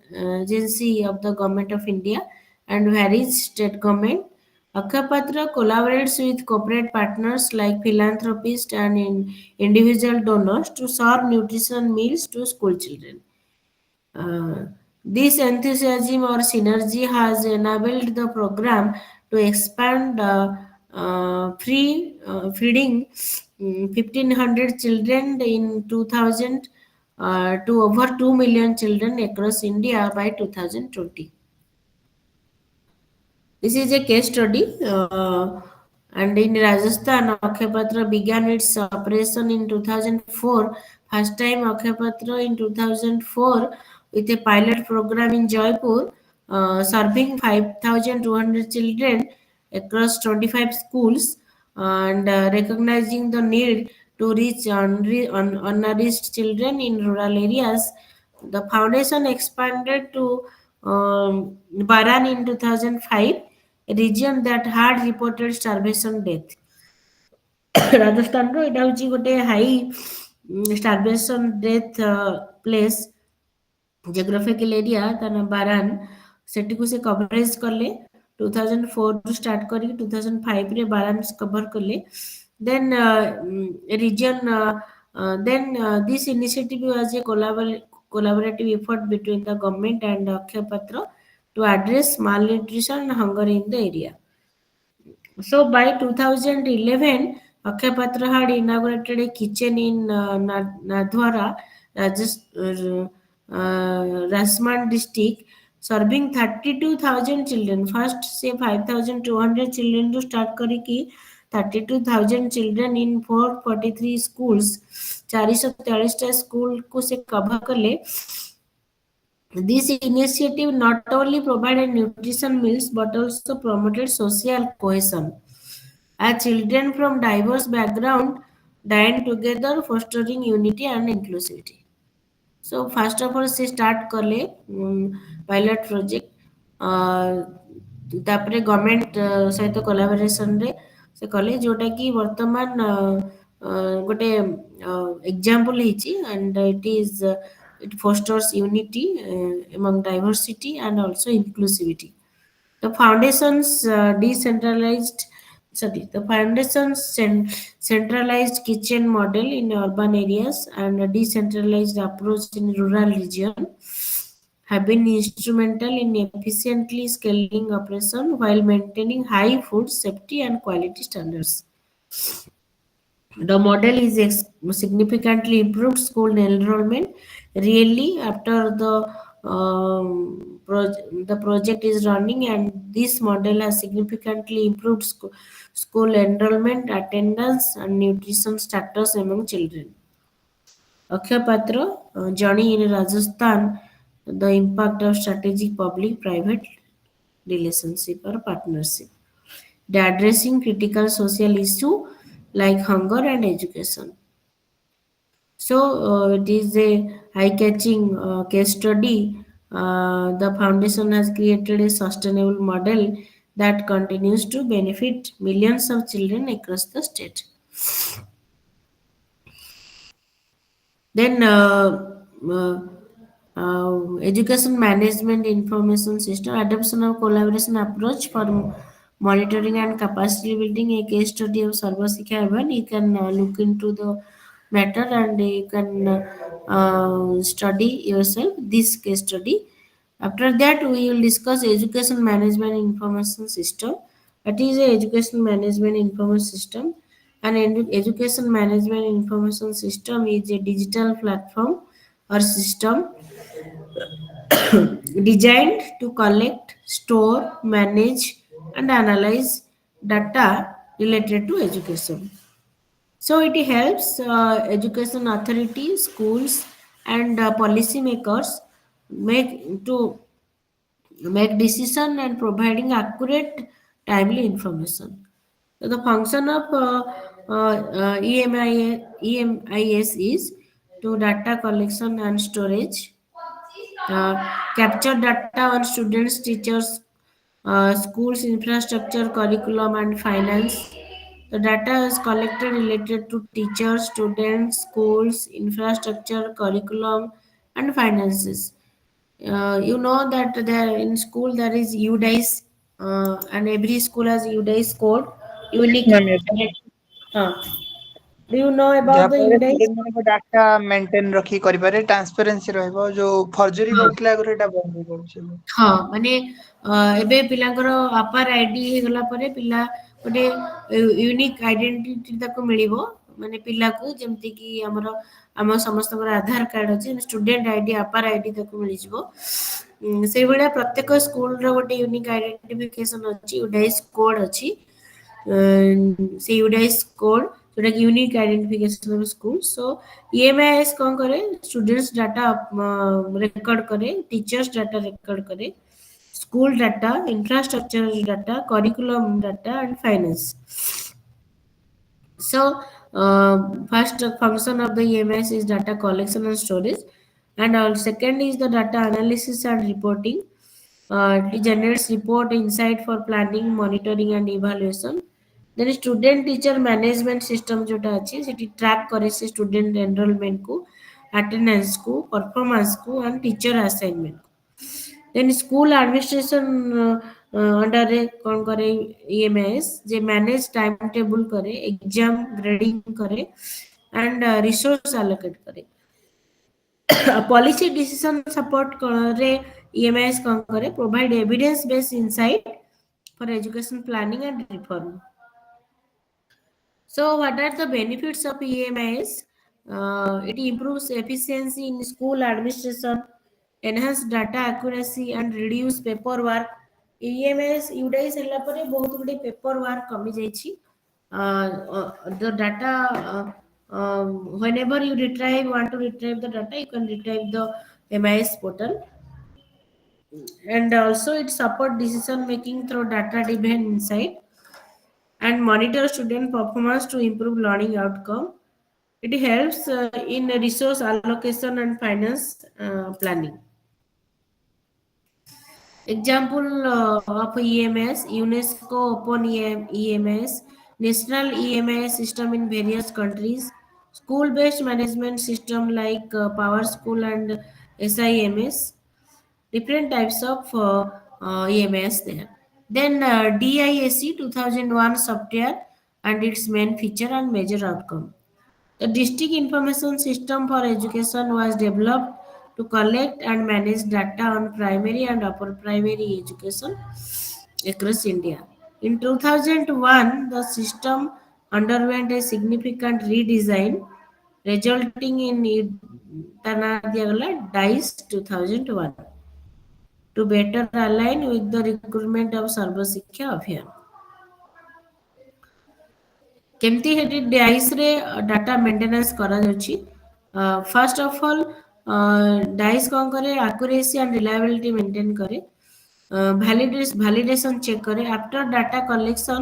agency of the Government of India and various state government. Akhapatra collaborates with corporate partners like philanthropists and individual donors to serve nutrition meals to school children. Uh, this enthusiasm or synergy has enabled the program to expand free feeding 1,500 children in 2000 to over 2 million children across India by 2020. This is a case study, and in Rajasthan, Akhapatra began its operation in 2004. First time Akhapatra in 2004 with a pilot program in Jaipur, serving 5,200 children across 25 schools and recognizing the need to reach unreached children in rural areas. The foundation expanded to Baran in 2005, a region that had reported starvation death. ରାଜସ୍ଥାନର ଏଇଟା ହେଉଛି ଗୋଟେ high starvation death place, geographical area ତା ନା ବାରାନ। ସେଠିକୁ ସେ coverage କଲେ 2004 start କରିକି 2005ରେ ବାରାନ କଭର କଲେ। ଦେନ୍ region then this initiative was a collaborative effort between the government and Akhay Patra to address malnutrition and hunger in the area. So by 2011, Akhay Patra had inaugurated a kitchen in Nadwara, Rasman district, serving 32,000 children. First, say 5,200 children to start kariki, 32,000 children in 443 schools. 443 school को से cover कले. This initiative not only provided nutrition meals but also promoted social cohesion, as children from diverse backgrounds dined together, fostering unity and inclusivity. So first of all से start कले pilot project, तापरे government सहित collaboration रे से कले जोटा कि वर्तमान गोटे एग्जांपल ହେଇଛି, and it fosters unity among diversity and also inclusivity. The foundation's centralized kitchen model in urban areas and a decentralized approach in rural region have been instrumental in efficiently scaling operation while maintaining high food safety and quality standards. The model is significantly improved school enrollment. Really, after the project is running, and this model has significantly improved school enrollment, attendance, and nutrition status among children. Akshay Patra, journey in Rajasthan, the impact of strategic public-private relationship or partnership. They are addressing critical social issue like hunger and education. So it is a eye-catching case study. The foundation has created a sustainable model that continues to benefit millions of children across the state. Then education management information system, adoption of collaboration approach for monitoring and capacity building, a case study of Sarva Sikha Abhiyan. You can look into the matter and you can study yourself this case study. After that, we will discuss education management information system. That is a education management information system. An education management information system is a digital platform or system designed to collect, store, manage, and analyze data related to education. So it helps education authorities, schools, and policymakers make decision and providing accurate, timely information. So the function of EMIS is to data collection and storage, capture data on students, teachers, schools, infrastructure, curriculum, and finance. The data is collected related to teachers, students, schools, infrastructure, curriculum, and finances. You know that there in school there is UDICE, and every school has UDICE code, Yes, unique. ma'am. Yes, ma'am. Uh, do you know about the ଯାହାଫଳରେ UDICE? Student ମାନଙ୍କ data maintain ରଖି କରିବାରେ transparency ରହିବ ଯୋଉ forgery ରହୁଥିଲା ଆଗରୁ ଏଟା ବନ୍ଦ ହେଇଯାଉଛି ଏବେ। ହଁ ମାନେ ଏବେ ପିଲାଙ୍କର ଆପାର ଆଇଡି ହେଇଗଲା ପରେ ପିଲା ଗୋଟେ ୟୁନିକ୍ ଆଇଡେଣ୍ଟିଟି ତାକୁ ମିଳିବ ମାନେ ପିଲାକୁ ଯେମିତି କି ଆମର ଆମ ସମସ୍ତଙ୍କର ଆଧାର କାର୍ଡ ଅଛି ଷ୍ଟୁଡେଣ୍ଟ ଆଇଡି ଆପାର ଆଇଡି ତାକୁ ମିଳିଯିବ। ସେଇଭଳିଆ ପ୍ରତ୍ୟେକ ସ୍କୁଲର ଗୋଟେ ୟୁନିକ୍ ଆଇଡେଣ୍ଟିଫିକେସନ ଅଛି ୟୁଡାଇସ୍ କୋଡ୍ ଅଛି। ସେ ୟୁଡାଇସ୍ କୋଡ୍ ଯୋଉଟା କି unique identification of school. So EMIS କଣ କରେ ଷ୍ଟୁଡେଣ୍ଟସ୍ ଡାଟା ରେକର୍ଡ करे टीचर्स डाटा रेकॉर्ड करे school data infrastructure data curriculum data and finance. So first function of the EMS is data collection and storage, and second is the data analysis and reporting. It generates report insight for planning monitoring and evaluation. Then student teacher management system जोटा अच्छी सेठी track करे से student enrollment को attendance को performance को and teacher assignment then school administration under रे कौन करे EMS जे manage timetable करे exam grading करे and resource allocate करे policy decision support रे EMS कौन करे provide evidence based insight for education planning and reform. So, what are the benefits of EMIS? It improves efficiency in school administration, enhance data accuracy, and reduce paperwork. EMIS UDIS ହେଲା ପରେ ବହୁତ ଗୁଡେ paperwork କମି ଯାଇଛି. The data, whenever you want to retrieve the data, you can retrieve the MIS portal. And also it support decision making through data driven insight and monitor student performance to improve learning outcome. It helps in resource allocation and finance planning. Example of EMS, UNESCO Open EMS, National EMS system in various countries, school-based management system like Power School and SIMS, different types of EMS there. Then DISC 2001 software and its main feature and major outcome. The district information system for education was developed to collect and manage data on primary and upper primary education across India. In 2001, the system underwent a significant redesign, resulting in DICE 2001 to better align with the requirement of Sarva Shiksha Abhiyan. କେମିତି ସେଠି ଡାଇସ୍ରେ data maintenance କରାଯାଉଛି first of all dice କ'ଣ କରେ ଆକୁରେସି and ରିଲାଏବିଲିଟି maintain କରେ validation check करे after data collection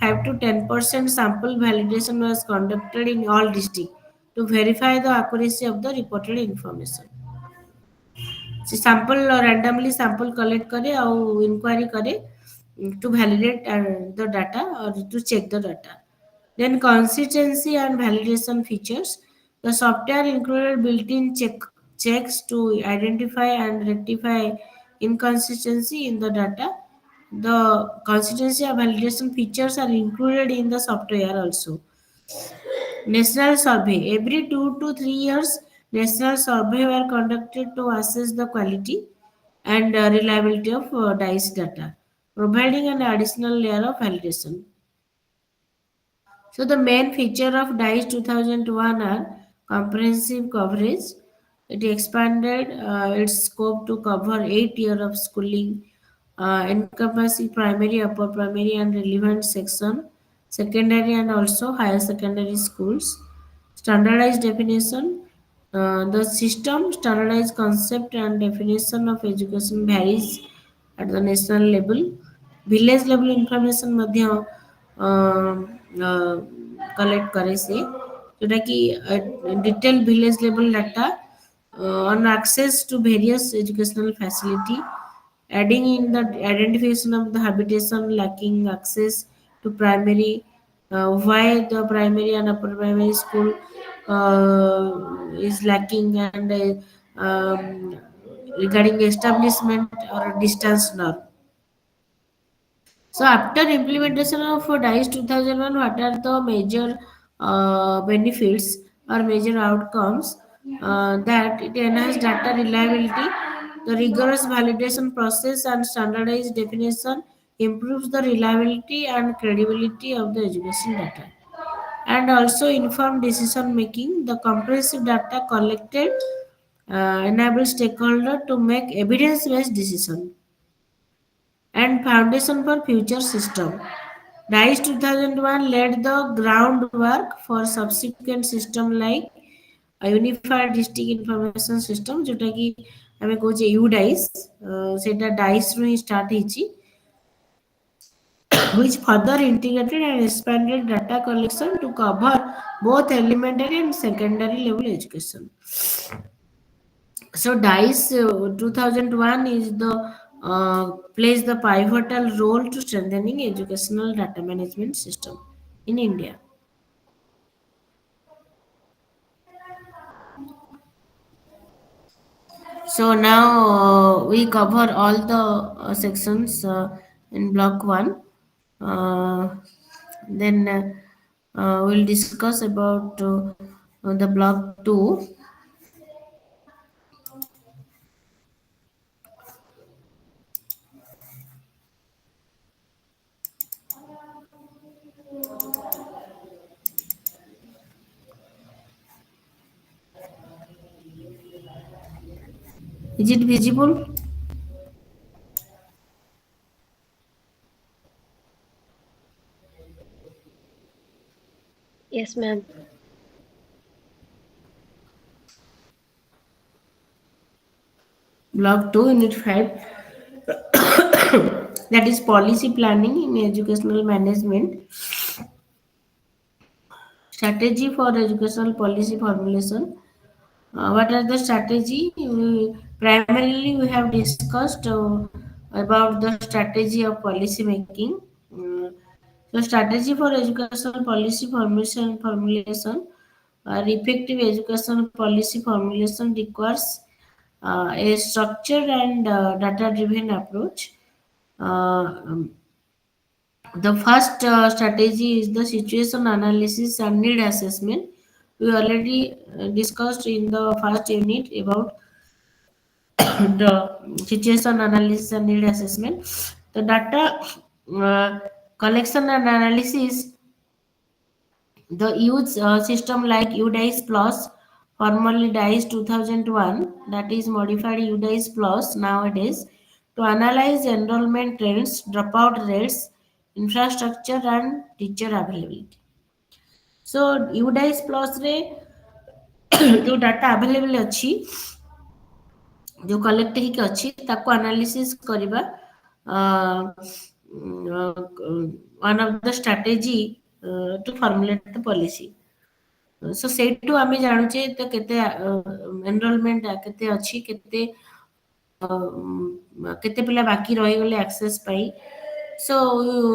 5 to 10% sample validation was conducted in all districts to verify the accuracy of the reported information. से sample randomly sample collect करे और inquiry करे to validate the data or to check the data. Then consistency and validation features. The software included built-in checks to identify and rectify inconsistency in the data. The consistency and validation features are included in the software also. National survey. Every 2 to 3 years, national survey were conducted to assess the quality and reliability of DICE data, providing an additional layer of validation. So the main feature of DICE 2001 are comprehensive coverage, It expanded its scope to cover 8 years of schooling, encompassing primary, upper primary, and relevant section, secondary, and also higher secondary schools. Standardized definition. The system, standardized concept, and definition of education varies at the national level. Village level information ମଧ୍ୟ collect करे से जोटा कि detail village level data on access to various educational facility, adding in the identification of the habitation lacking access to primary, why the primary and upper primary school is lacking, and regarding establishment or distance norm. So after implementation of DICE 2001, what are the major benefits or major outcomes? That it enhances data reliability, the rigorous validation process and standardized definition improves the reliability and credibility of the education data, and also informed decision making. The comprehensive data collected enables stakeholder to make evidence based decision and foundation for future system. DICE 2001 laid the groundwork for subsequent system like a unified district information system जोटा कि हमें कहे UDICE सेटा DICE रू ही start ହେଇची which further integrated and expanded data collection to cover both elementary and secondary level education. So DICE 2001 is the plays the pivotal role to strengthening educational data management system in India. So now we cover all the sections in block one. Then we'll discuss about the block two. Is it visible? Yes, ma'am. Block 2, Unit 5, that is policy planning in educational management, strategy for educational policy formulation. What are the strategy? Primarily, we have discussed about the strategy of policy making. So, strategy for educational policy formulation or effective educational policy formulation requires a structured and data-driven approach. Uh, the first strategy is the situation analysis and need assessment. We already discussed in the first unit about the situation analysis and need assessment. The data uh, collection and analysis, the use system like UDICE Plus, formerly DICE 2001, that is modified UDICE Plus nowadays, to analyze enrollment trends, dropout rates, infrastructure, and teacher availability. So, UDICE Plus रे जो data available अच्छी जो collect ହେଇକି ଅଛି ତାକୁ analysis କରିବା one of the strategy to formulate the policy. So ସେଇଠୁ ଆମେ ଜାଣୁଛେ ତ କେତେ ଏନରୋଲମେଣ୍ଟ କେତେ ଅଛି କେତେ ପିଲା ବାକି ରହିଗଲେ access ପାଇଁ. So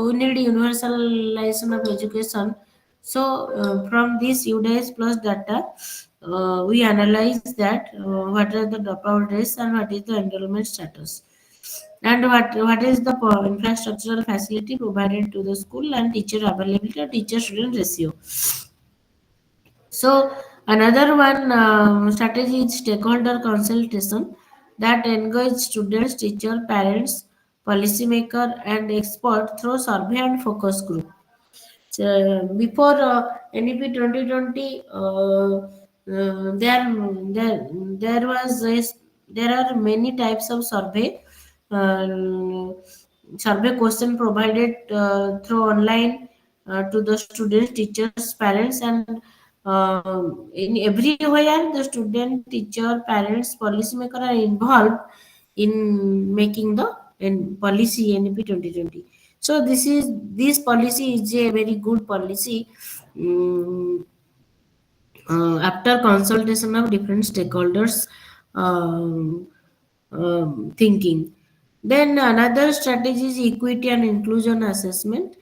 we need universalization of education. So from this UDIS plus data, we analyze that what are the dropout rates and what is the enrollment status, and what is the infrastructural facility provided to the school, and teacher availability or teacher student ratio. So another one strategy is stakeholder consultation that engage students, teacher, parents, policymaker, and expert through survey and focus group. So, before NEP 2020, there was there are many types of survey. Uh, Survey question provided through online to the students, teachers, parents, and in everywhere the student, teacher, parents, policymaker are involved in making the policy NEP 2020. So this policy is a very good policy. um, After consultation of different stakeholders um, thinking. Then another strategy is equity and inclusion assessment.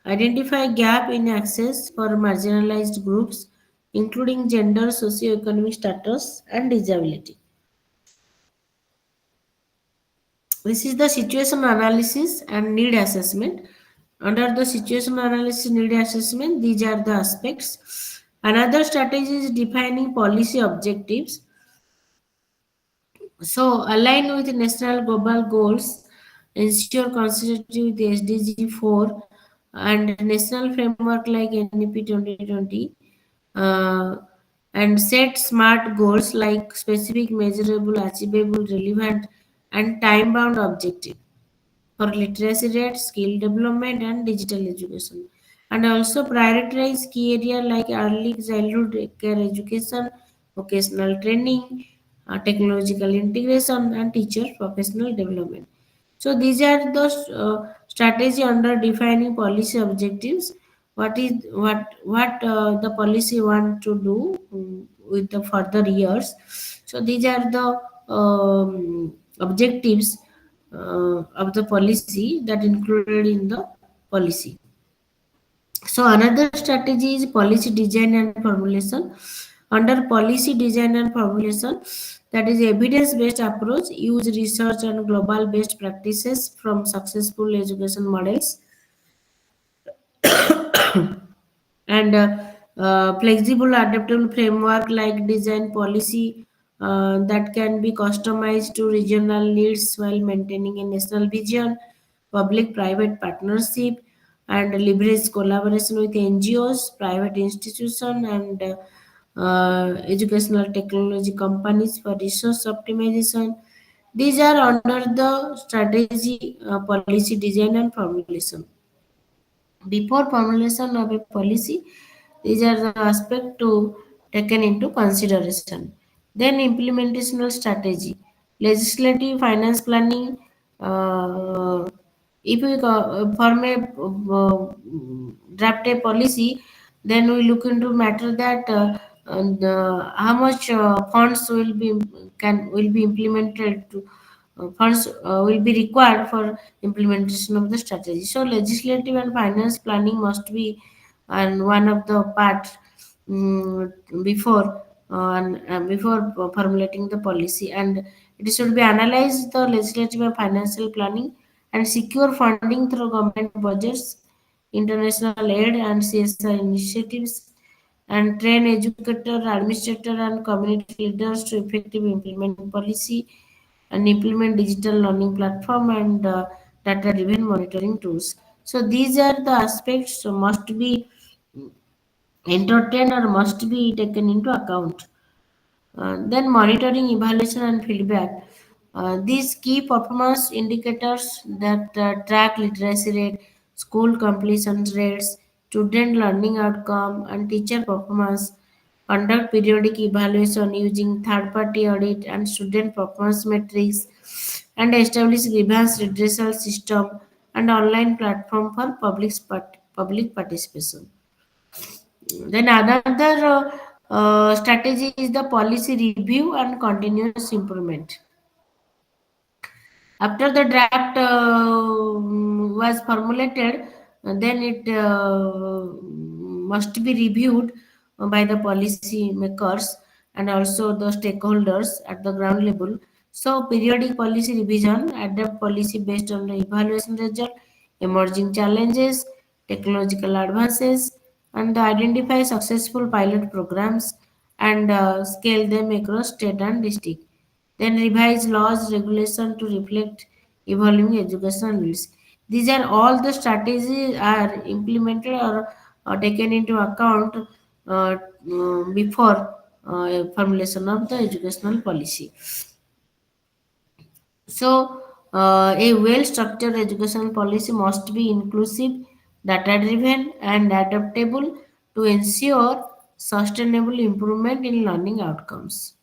Identify gap in access for marginalized groups, including gender, socioeconomic status, and disability. This is the situation analysis and need assessment. Under the situation analysis need assessment, these are the aspects. Another strategy is defining policy objectives. So, align with national global goals, ensure consistency with SDG 4 and national framework like NEP 2020, uh, and set smart goals like specific, measurable, achievable, relevant, and time bound objective for literacy rates, skill development, and digital education. And also prioritize key areas like early childhood care education, vocational training, technological integration, and teacher professional development. So these are the strategy under defining policy objectives. What the policy want to do with the further years. So these are the objectives of the policy that included in the policy. So another strategy is policy design and formulation. Under policy design and formulation, that is evidence-based approach, use research and global best practices from successful education models, and flexible adaptable framework like design policy that can be customized to regional needs while maintaining a national vision, public private partnership, and leverage collaboration with NGOs, private institutions, and educational technology companies for resource optimization. These are under the strategy, policy design and formulation. Before formulation of a policy, these are the aspects to taken into consideration. Then implementational strategy, legislative finance planning. If we form a draft a policy, then we look into matter that how much funds will be implemented to funds will be required for implementation of the strategy. So legislative and finance planning must be and one of the part um, before before formulating the policy, and it should be analyzed the legislative and financial planning and secure funding through government budgets, international aid, and CSR initiatives, and train educator, administrator, and community leaders to effectively implement policy and implement digital learning platform and data driven monitoring tools. So these are the aspects must be entertained or must be taken into account. Then monitoring, evaluation, and feedback. These key performance indicators that track literacy rate, school completion rates, student learning outcome, and teacher performance. Conduct periodic evaluation using third-party audit and student performance metrics, and establish grievance redressal system and online platform for public participation. Then another strategy is the policy review and continuous improvement. After the draft was formulated, then it must be reviewed by the policy makers and also the stakeholders at the ground level. So periodic policy revision, adapt policy based on the evaluation result, emerging challenges, technological advances, and identify successful pilot programs and scale them across state and district. Then revise laws, regulation to reflect evolving educational needs. These are all the strategies are implemented or taken into account before formulation of the educational policy. So, a well structured educational policy must be inclusive, data driven, and adaptable to ensure sustainable improvement in learning outcomes.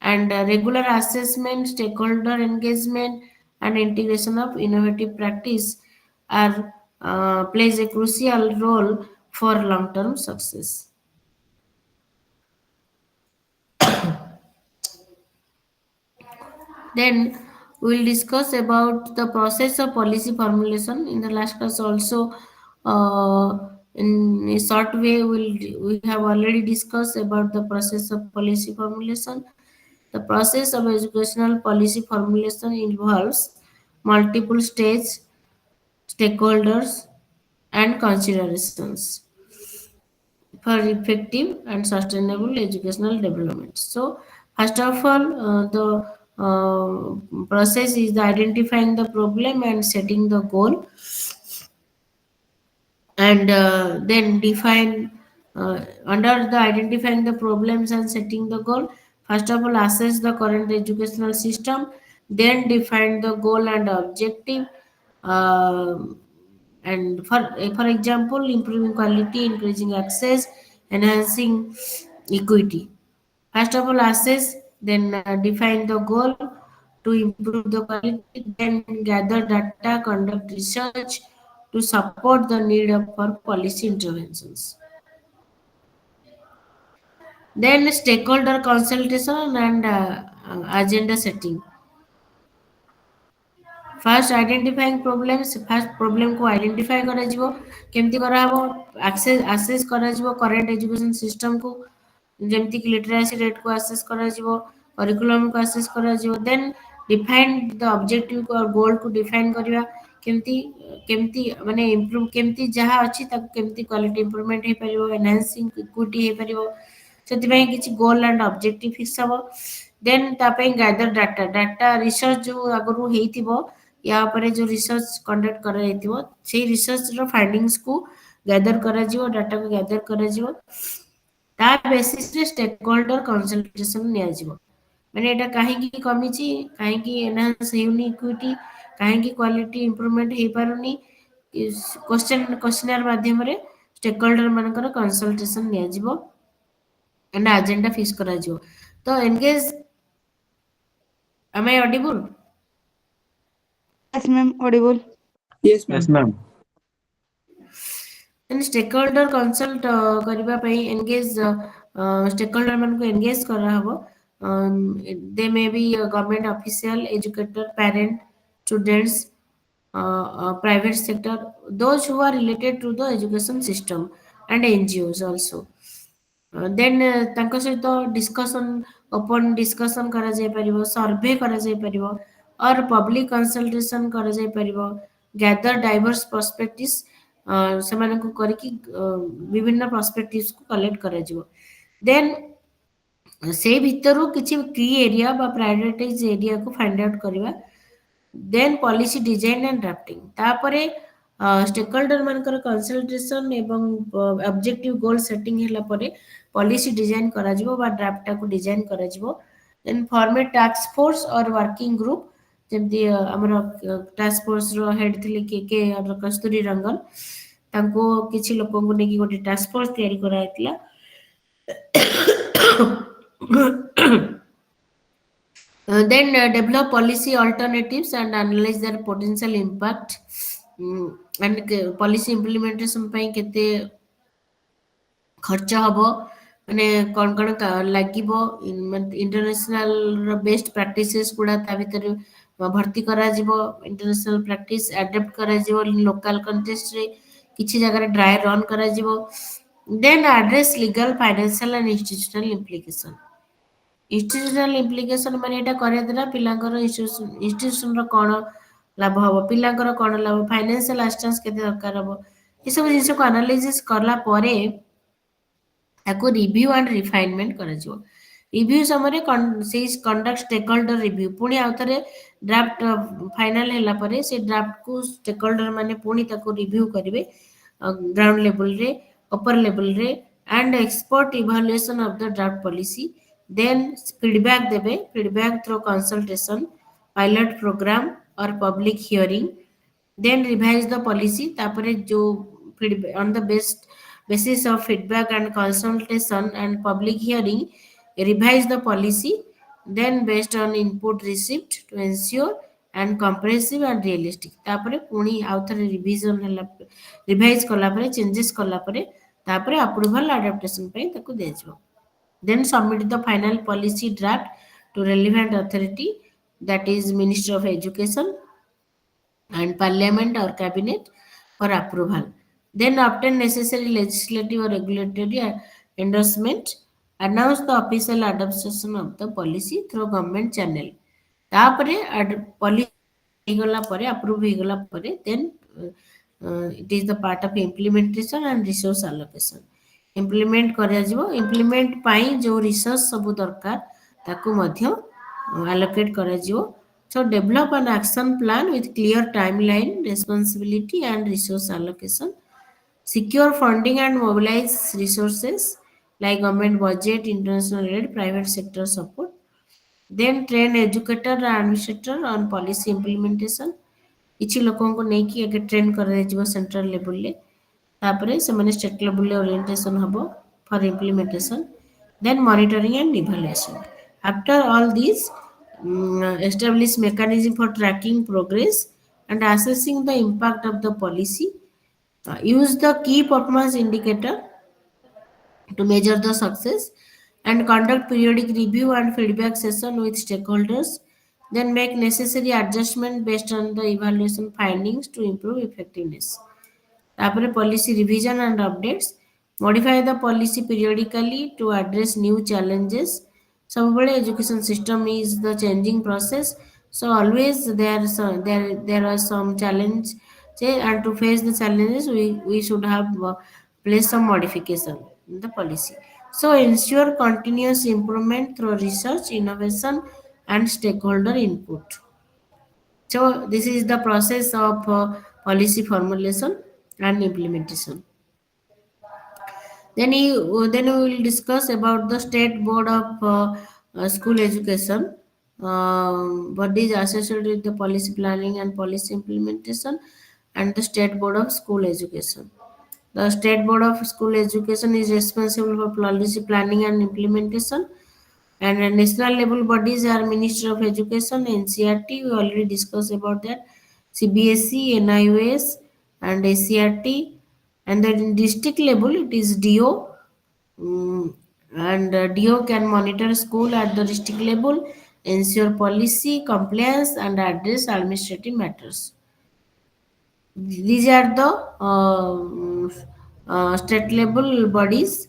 And regular assessment, stakeholder engagement, and integration of innovative practice are plays a crucial role for long-term success. Then we'll discuss about the process of policy formulation. In the last class also, in a short way, we have already discussed about the process of policy formulation. The process of educational policy formulation involves multiple stages, stakeholders, and considerations for effective and sustainable educational development. So, first of all, the process is the identifying the problem and setting the goal, and then define under the identifying the problems and setting the goal. First of all, assess the current educational system, then define the goal and objective. um and for example, improving quality, increasing access, enhancing equity. First of all, assess, then define the goal to improve the quality, then gather data, conduct research to support the need of for policy interventions. Then stakeholder consultation and agenda setting. Fast identifying problems, fast problem को identify कराଯିବ, କେମିତି କରାହବ, ଆସେସ୍ କରାଯିବ current education ସିଷ୍ଟମକୁ, ଯେମିତିକି literacy ରେଟ୍କୁ ଆସେସ୍ କରାଯିବ, କରିକୁଲମକୁ ଆସେସ୍ କରାଯିବ, ଦେନ୍ define ଦ ଅବଜେକ୍ଟିଭକୁ ଆଉ ଗୋଲକୁ define କରିବା, କେମିତି କେମିତି ମାନେ ଇମ୍ପ୍ରୁଭ କେମିତି ଯାହା ଅଛି ତାକୁ କେମିତି କ୍ୱାଲିଟି ଇମ୍ପ୍ରୁଭମେଣ୍ଟ ହେଇପାରିବ, ଏନହାନ୍ସିଂ ଇକ୍ୱିଟି ହେଇପାରିବ, ସେଥିପାଇଁ କିଛି ଗୋଲ୍ ଆଣ୍ଡ ଅବଜେକ୍ଟିଭ ଫିକ୍ସ ହବ। ଦେନ୍ ତା ପାଇଁ ଗ୍ୟାଦର ଡାଟା ରିସର୍ଚ୍ଚ ଯେଉଁ ଆଗରୁ ହେଇଥିବ, ୟା ଉପରେ ଯେଉଁ ରିସର୍ଚ୍ଚ କଣ୍ଡକ୍ଟ କରାଯାଇଥିବ, ସେଇ ରିସର୍ଚ୍ଚର ଫାଇଣ୍ଡିଙ୍ଗସକୁ ଗ୍ୟାଦର କରାଯିବ, ଡାଟାକୁ ଗ୍ୟାଦର କରାଯିବ। ତା ବେସିସରେ ଷ୍ଟେକ୍ ହୋଲ୍ଡର କନସଲଟେସନ ନିଆଯିବ, ମାନେ ଏଇଟା କାହିଁକି କମିଛି, କାହିଁକି ଏନହାନ୍ସ ହେଉନି ଇକ୍ୱିଟି, କାହିଁକି କ୍ୱାଲିଟି ଇମ୍ପ୍ରୁଭମେଣ୍ଟ ହେଇପାରୁନି, କ୍ୱେଶ୍ଚିନାର ମାଧ୍ୟମରେ ଷ୍ଟେକ୍ ହୋଲ୍ଡର ମାନଙ୍କର କନସଲଟେସନ ନିଆଯିବ and agenda fix କରାଯିବ। ତ engage, am I audible? Yes, ma'am. Audible. Yes, Yes, ma'am. ma'am. then stakeholder consult କରିବା ପାଇଁ engage stakeholder ମାନଙ୍କୁ engage କରାହବ। they may be government official, educator, parent, students, private sector, those who are related to the education system, and NGOs also। ଦେନ୍ ତାଙ୍କ ସହିତ discussion, open discussion କରାଯାଇପାରିବ, survey କରାଯାଇପାରିବ, ଅର୍ public consultation କରାଯାଇପାରିବ, ଗ୍ୟାଦର diverse ପର୍ସପେକ୍ଟିଭସ୍, ସେମାନଙ୍କୁ କରିକି ବିଭିନ୍ନ ପର୍ସପେକ୍ଟିଭ୍ସକୁ କଲେକ୍ଟ କରାଯିବ। ଦେନ୍ ସେଇ ଭିତରୁ କିଛି କି ଏରିଆ ବା ପ୍ରାୟୋରିଟାଇଜ୍ ଏରିଆକୁ ଫାଇଣ୍ଡ ଆଉଟ୍ କରିବା। ଦେନ୍ ପଲିସି ଡିଜାଇନ୍ ଆଣ୍ଡ ଡ୍ରାଫ୍ଟିଂ, ତାପରେ ଷ୍ଟେକ୍ ହୋଲ୍ଡର ମାନଙ୍କର କନସଲଟେସନ୍ ଏବଂ ଅବଜେକ୍ଟିଭ ଗୋଲ୍ ସେଟିଂ ହେଲା ପରେ ପଲିସି ଡିଜାଇନ୍ କରାଯିବ ବା ଡ୍ରାଫ୍ଟଟାକୁ ଡିଜାଇନ୍ କରାଯିବ। ଦେନ୍ ଫର୍ମେଟ୍ ଟାସ୍କ ଫୋର୍ସ ଅର୍ ୱାର୍କିଂ ଗ୍ରୁପ୍, ଯେମିତି ଆମର ଟାସ୍କ ଫୋର୍ସର ହେଡ୍ ଥିଲେ କେ କସ୍ତୁରୀ ରଙ୍ଗନ, ତାଙ୍କୁ କିଛି ଲୋକଙ୍କୁ ନେଇକି ଗୋଟେ ଟାସ୍କ ଫୋର୍ସ ତିଆରି କରାଯାଇଥିଲା। then develop policy alternatives and analyze their potential impact, and policy implementation ପାଇଁ କେତେ ଖର୍ଚ୍ଚ ହବ, ମାନେ କ'ଣ କ'ଣ ଲାଗିବ, ଇଣ୍ଟରନ୍ୟାସନାଲର ବେଷ୍ଟ ପ୍ରାକ୍ଟିସେସ୍ ଗୁଡ଼ା ତା ଭିତରେ ଭର୍ତ୍ତି କରାଯିବ, ଇଣ୍ଟରନ୍ୟାସନାଲ ପ୍ରାକ୍ଟିସ୍ ଆଡପ୍ଟ କରାଯିବ ଲୋକାଲ କଣ୍ଟେକ୍ସଟରେ, କିଛି ଜାଗାରେ ଡ୍ରାଏ ରନ୍ କରାଯିବ। ଦେନ୍ ଆଡ୍ରେସ୍ ଲିଗାଲ, ଫାଇନାନ୍ସିଆଲ ଆଣ୍ଡ ଇନଷ୍ଟିଟ୍ୟୁସନାଲ ଇମ୍ପ୍ଲିକେସନ। ଇନଷ୍ଟିଟ୍ୟୁସନାଲ ଇମ୍ପ୍ଲିକେସନ ମାନେ ଏଇଟା କରିବା ଦ୍ୱାରା ପିଲାଙ୍କର ଇନଷ୍ଟିଟ୍ୟୁସନର କ'ଣ ଲାଭ ହବ, ପିଲାଙ୍କର କ'ଣ ଲାଭ, ଫାଇନାନ୍ସିଆଲ ଆସିଷ୍ଟାନ୍ସ କେତେ ଦରକାର ହବ, ଏସବୁ ଜିନିଷକୁ ଆନାଲିସିସ୍ କଲା ପରେ ତାକୁ ରିଭ୍ୟୁ ଆଣ୍ଡ ରିଫାଇନମେଣ୍ଟ କରାଯିବ। ରିଭ୍ୟୁ ସମୟରେ ସେଇ କଣ୍ଡକ୍ଟ ଷ୍ଟେକ୍ ହୋଲ୍ଡର ରିଭ୍ୟୁ, ପୁଣି ଆଉ ଥରେ ଡ୍ରାଫ୍ଟ ଫାଇନାଲ ହେଲା ପରେ ସେ ଡ୍ରାଫ୍ଟକୁ ଷ୍ଟେକ୍ ହୋଲ୍ଡର ମାନେ ପୁଣି ତାକୁ ରିଭ୍ୟୁ କରିବେ, ଗ୍ରାଉଣ୍ଡ ଲେବୁଲରେ, ଅପର ଲେବୁଲରେ, and expert evaluation of the draft policy. Then feedback debe, feedback through consultation, pilot program or public hearing. Then revise the policy, tapare jo feedback on the best basis of feedback and consultation and public hearing, revise the policy. Then based on input received to ensure and comprehensive and realistic, tapare puni author revision hela, revise kala pare changes kala pare tapare approval adaptation ପାଇଁ ତାକୁ ଦିଆଯିବ। Then submit the final policy draft to relevant authority, that is Ministry of Education and Parliament or Cabinet for approval. Then obtain necessary legislative or regulatory endorsement. Announce the official adoption of the policy through government channel. ତାପରେ policy ହେଇଗଲା ପରେ approve ହେଇଗଲା ପରେ then it is the part of implementation and resource allocation. Implement କରାଯିବ, implement ପାଇଁ ଯୋଉ resource ସବୁ ଦରକାର ତାକୁ ମଧ୍ୟ allocate କରାଯିବ। So develop an action plan with clear timeline, responsibility and resource allocation. Secure funding and mobilize resources like government budget, international aid, private sector support. Then train educator and administrator on policy implementation. କିଛି ଲୋକଙ୍କୁ ନେଇକି ଆଗେ train କରାଯିବ central ଲେବୁଲରେ, ତାପରେ ସେମାନେ state ଲେବୁଲରେ orientation ହେବ for implementation. Then monitoring and evaluation. After all this, establish mechanism for tracking progress and assessing the impact of the policy. Use the key performance indicator to measure the success and conduct periodic review and feedback session with stakeholders. Then make necessary adjustment based on the evaluation findings to improve effectiveness. Tapare policy revision and updates. Modify the policy periodically to address new challenges. ସବୁବେଳେ education system is the changing process, so always there are some challenge, and to face the challenges we should have place some modification in the policy. So ensure continuous improvement through research, innovation and stakeholder input. So this is the process of policy formulation and implementation. Then we will discuss about the State Board of School Education, bodies associated with the policy planning and policy implementation, and the State Board of School Education. The State Board of School Education is responsible for policy planning and implementation. And national level bodies are Ministry of Education, NCRT, we already discussed about that, CBSE, NIOS, and ACRT. And then in district level, it is DO, and DO can monitor school at the district level, ensure policy compliance, and address administrative matters. These are the state level bodies.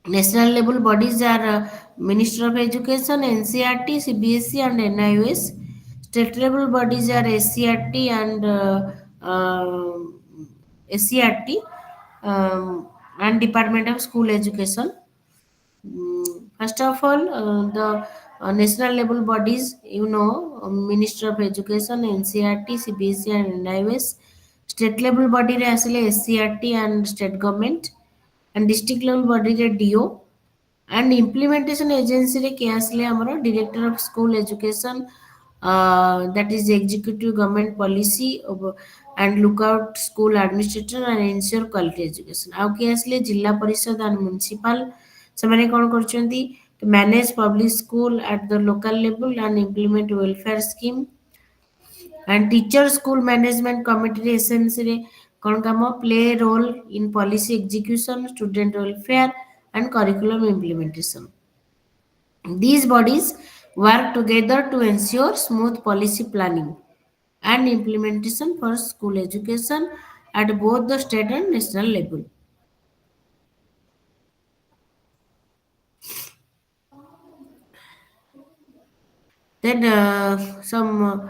National level bodies are Ministry of Education, NCRT, CBSE, and NIOS. State level bodies are SCRT and SCRT, and Department of School Education. First of all, the national level bodies, Ministry of Education, NCRT, CBSE, and NIOS. State level body re asile SCRT and state government, and district level body re DO, and implementation agency re ke asile amara Director of School Education, that is executive government policy and look out school administrator and ensure quality education. ଆଉ କିଏ ଆସିଲେ ଜିଲ୍ଲା ପରିଷଦ and municipal, ସେମାନେ କ'ଣ କରୁଛନ୍ତି, to manage public school at the local level and implement welfare scheme. And teacher school management committee ରେ SMC ରେ କ'ଣ କାମ, play role in policy execution, student welfare and curriculum implementation. These bodies work together to ensure smooth policy planning and implementation for school education at both the state and national level. Then some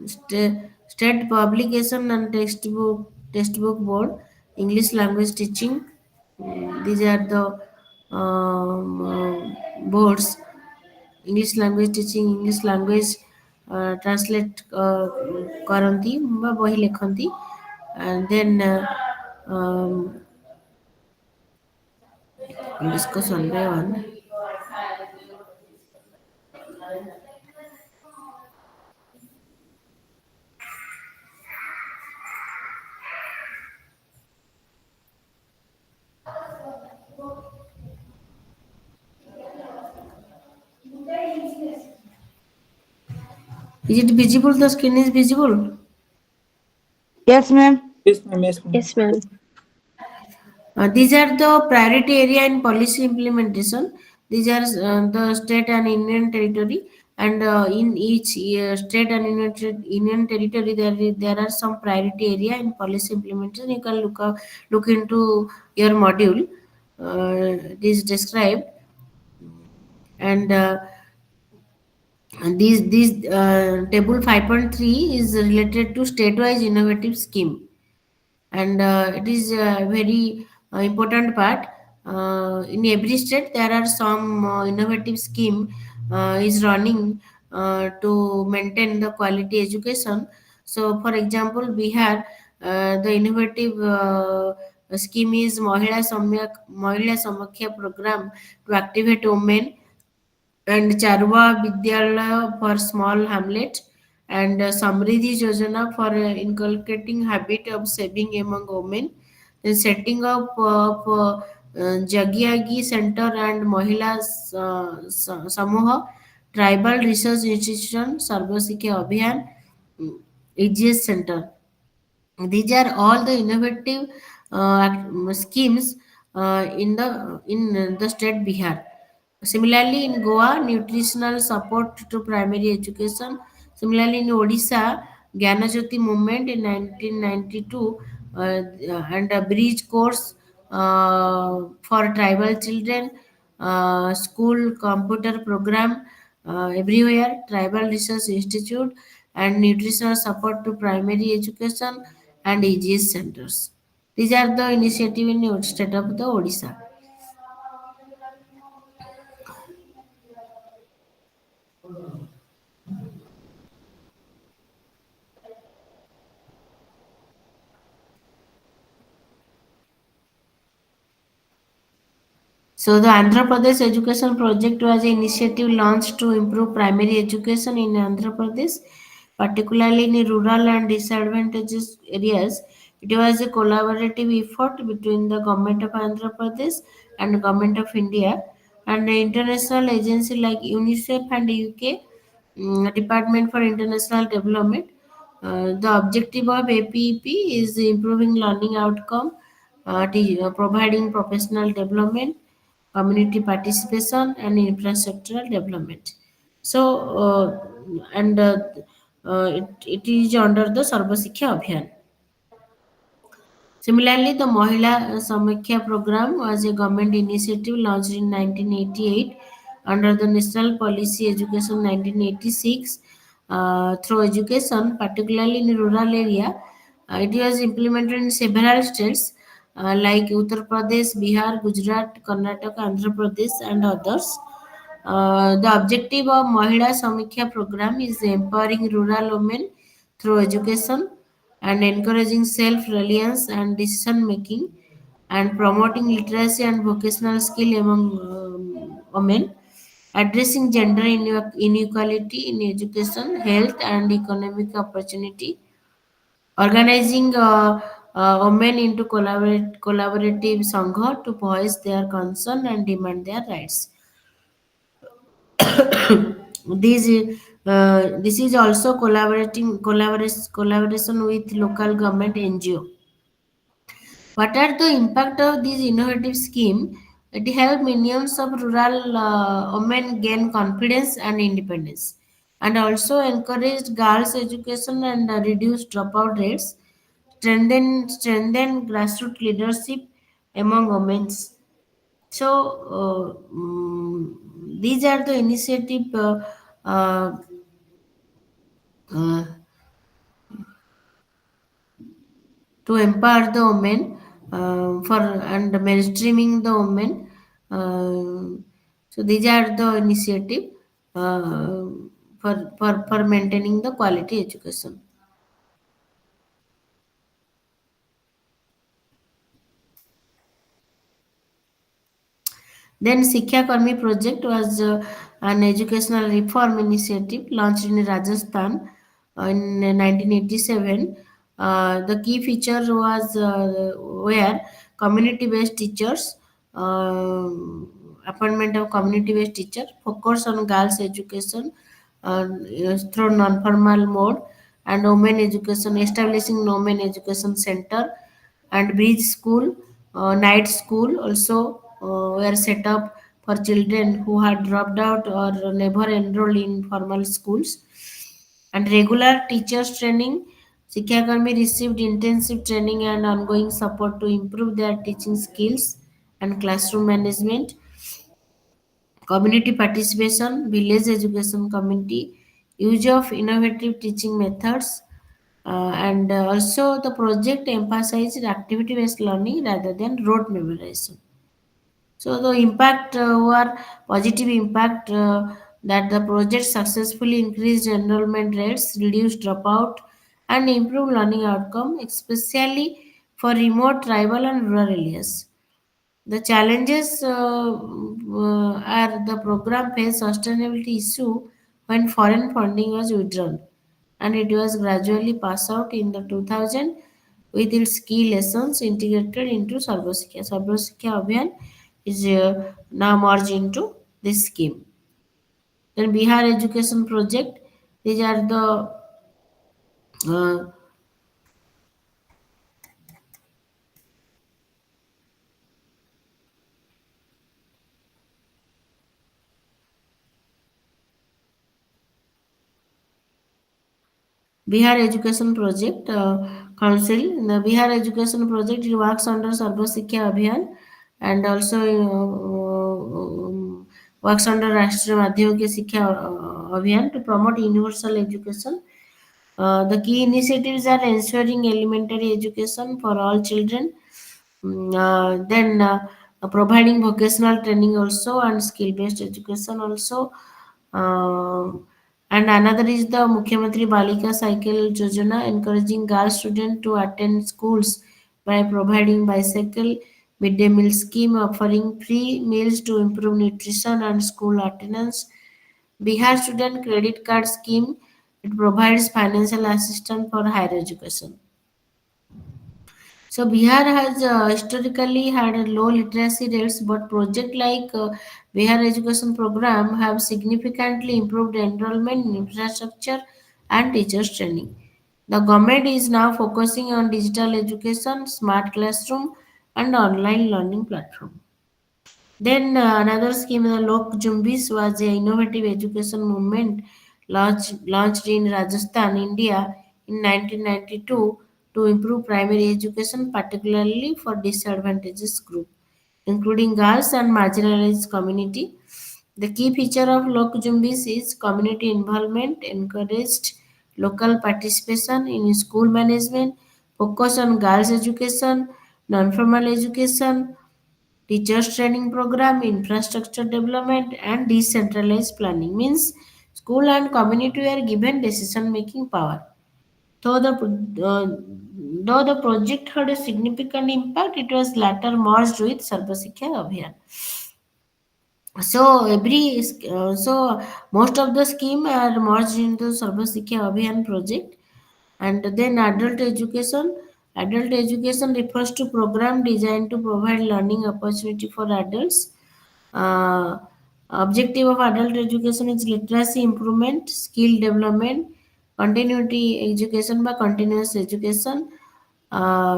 state publication and textbook board, English language teaching. These are the boards. English language teaching, English language translate କରନ୍ତି ବା ବହି ଲେଖନ୍ତି, and then We'll discuss one by one. Is it visible? The screen is visible. Yes, ma'am. Yes, ma'am. Yes, ma'am. Yes, ma'am. These are the priority area in policy implementation. These are the state and union territory, and in each state and union territory, there are some priority area in policy implementation. You can look into your module. It is described, and these table 5.3 is related to state-wise innovative scheme, and it is a very important part. In every state there are some innovative scheme is running to maintain the quality education. So for example, Bihar, the innovative scheme is Mahila Samakhya program to activate women, and Charwa Vidyalaya for small hamlet, and Samriddhi Yojana for inculcating habit of saving among women, then setting up of Jagiagi Center and Mahila Samuha, Tribal Research Institution, Sarva Shikha Abhiyan, EGS Center. These are all the innovative schemes in the state Bihar. Similarly, in Goa, nutritional support to primary education. Similarly, in Odisha, Gyanajyoti movement in 1992, and a bridge course for tribal children, school computer program everywhere, tribal research institute, and nutritional support to primary education, and EGS centers. These are the initiative in the state of the Odisha. So the Andhra Pradesh Education Project was an initiative launched to improve primary education in Andhra Pradesh, particularly in rural and disadvantaged areas. It was a collaborative effort between the government of Andhra Pradesh and government of India, and the international agency like UNICEF and UK, Department for International Development. The objective of APEP is improving learning outcome, providing professional development, community participation, and infrastructural development. So, it is under the Sarva Shikha Abhiyan. Similarly, the Mahila Samakhya program was a government initiative launched in 1988 under the National Policy Education 1986. Through education, particularly in rural area, it was implemented in several states like Uttar Pradesh, Bihar, Gujarat, Karnataka, Andhra Pradesh, and others. The objective of Mahila Samikhya program is empowering rural women through education and encouraging self-reliance and decision-making, and promoting literacy and vocational skill among women, addressing gender inequality in education, health, and economic opportunity, organizing women into collaborative sangha to voice their concern and demand their rights. This is also collaboration with local government NGO. What are the impact of this innovative scheme? It helped millions of rural women gain confidence and independence, and also encouraged girls' education and reduced dropout rates, strengthen grassroots leadership among women. So, these are the initiative uh, uh, to empower the women for and mainstreaming the women. So these are the initiative uh, for maintaining the quality education. Then Sikha Karmi project was an educational reform initiative launched in Rajasthan in 1987. The key feature was where community-based teachers, uh, appointment of community-based teacher, focus on girls' education through non-formal mode, and women education, establishing women education center and bridge school, night school also were set up for children who had dropped out or never enrolled in formal schools. And regular teachers training, Sikha Karmi received intensive training and ongoing support to improve their teaching skills and classroom management. Community participation, village education community, use of innovative teaching methods, and also the project emphasized activity-based learning rather than rote memorization. So the impact were positive impact that the project successfully increased enrollment rates, reduced dropout, and improved learning outcome, especially for remote, tribal, and rural areas. The challenges are the program faced sustainability issue when foreign funding was withdrawn, and it was gradually passed out in the 2000 with its key lessons integrated into Sarva Sikha. Sarva Sikha Abhiyan is now merged into this scheme. Then Bihar Education Project. These are the uh, Bihar Education Project Council. The Bihar Education Project it works under Sarva Sikha Abhiyan and also works under Rashtriya Madhyamika Sikha Abhiyan to promote universal education. The key initiatives are ensuring elementary education for all children, then providing vocational training also and skill based education also. Uh, and another is the Mukhyamantri Balika Cycle Yojana, encouraging girl students to attend schools by providing bicycle midday meal scheme, offering free meals to improve nutrition and school attendance. Bihar Student Credit Card Scheme, it provides financial assistance for higher education. So Bihar has historically had a low literacy rates, but projects like Bihar Education Program have significantly improved enrollment, infrastructure, and teachers training. The government is now focusing on digital education, smart classroom, and online learning platform. Then another scheme, the Lok Jumbis, was an innovative education movement launched in Rajasthan, India in 1992 to improve primary education, particularly for disadvantaged groups, including girls and marginalized community. The key feature of Lok Jumbis is community involvement, encouraged local participation in school management, focus on girls' education, non-formal education, teachers training program, infrastructure development, and decentralized planning means school and community were given decision making power. Though the uh, though the project had a significant impact, it was later merged with Sarva Sikha Abhiyan. So most of the scheme are merged into Sarva Sikha Abhiyan project. And then adult education refers to program designed to provide learning opportunity for adults. uh, Objective of adult education is literacy improvement, skill development, continuity education by continuous education,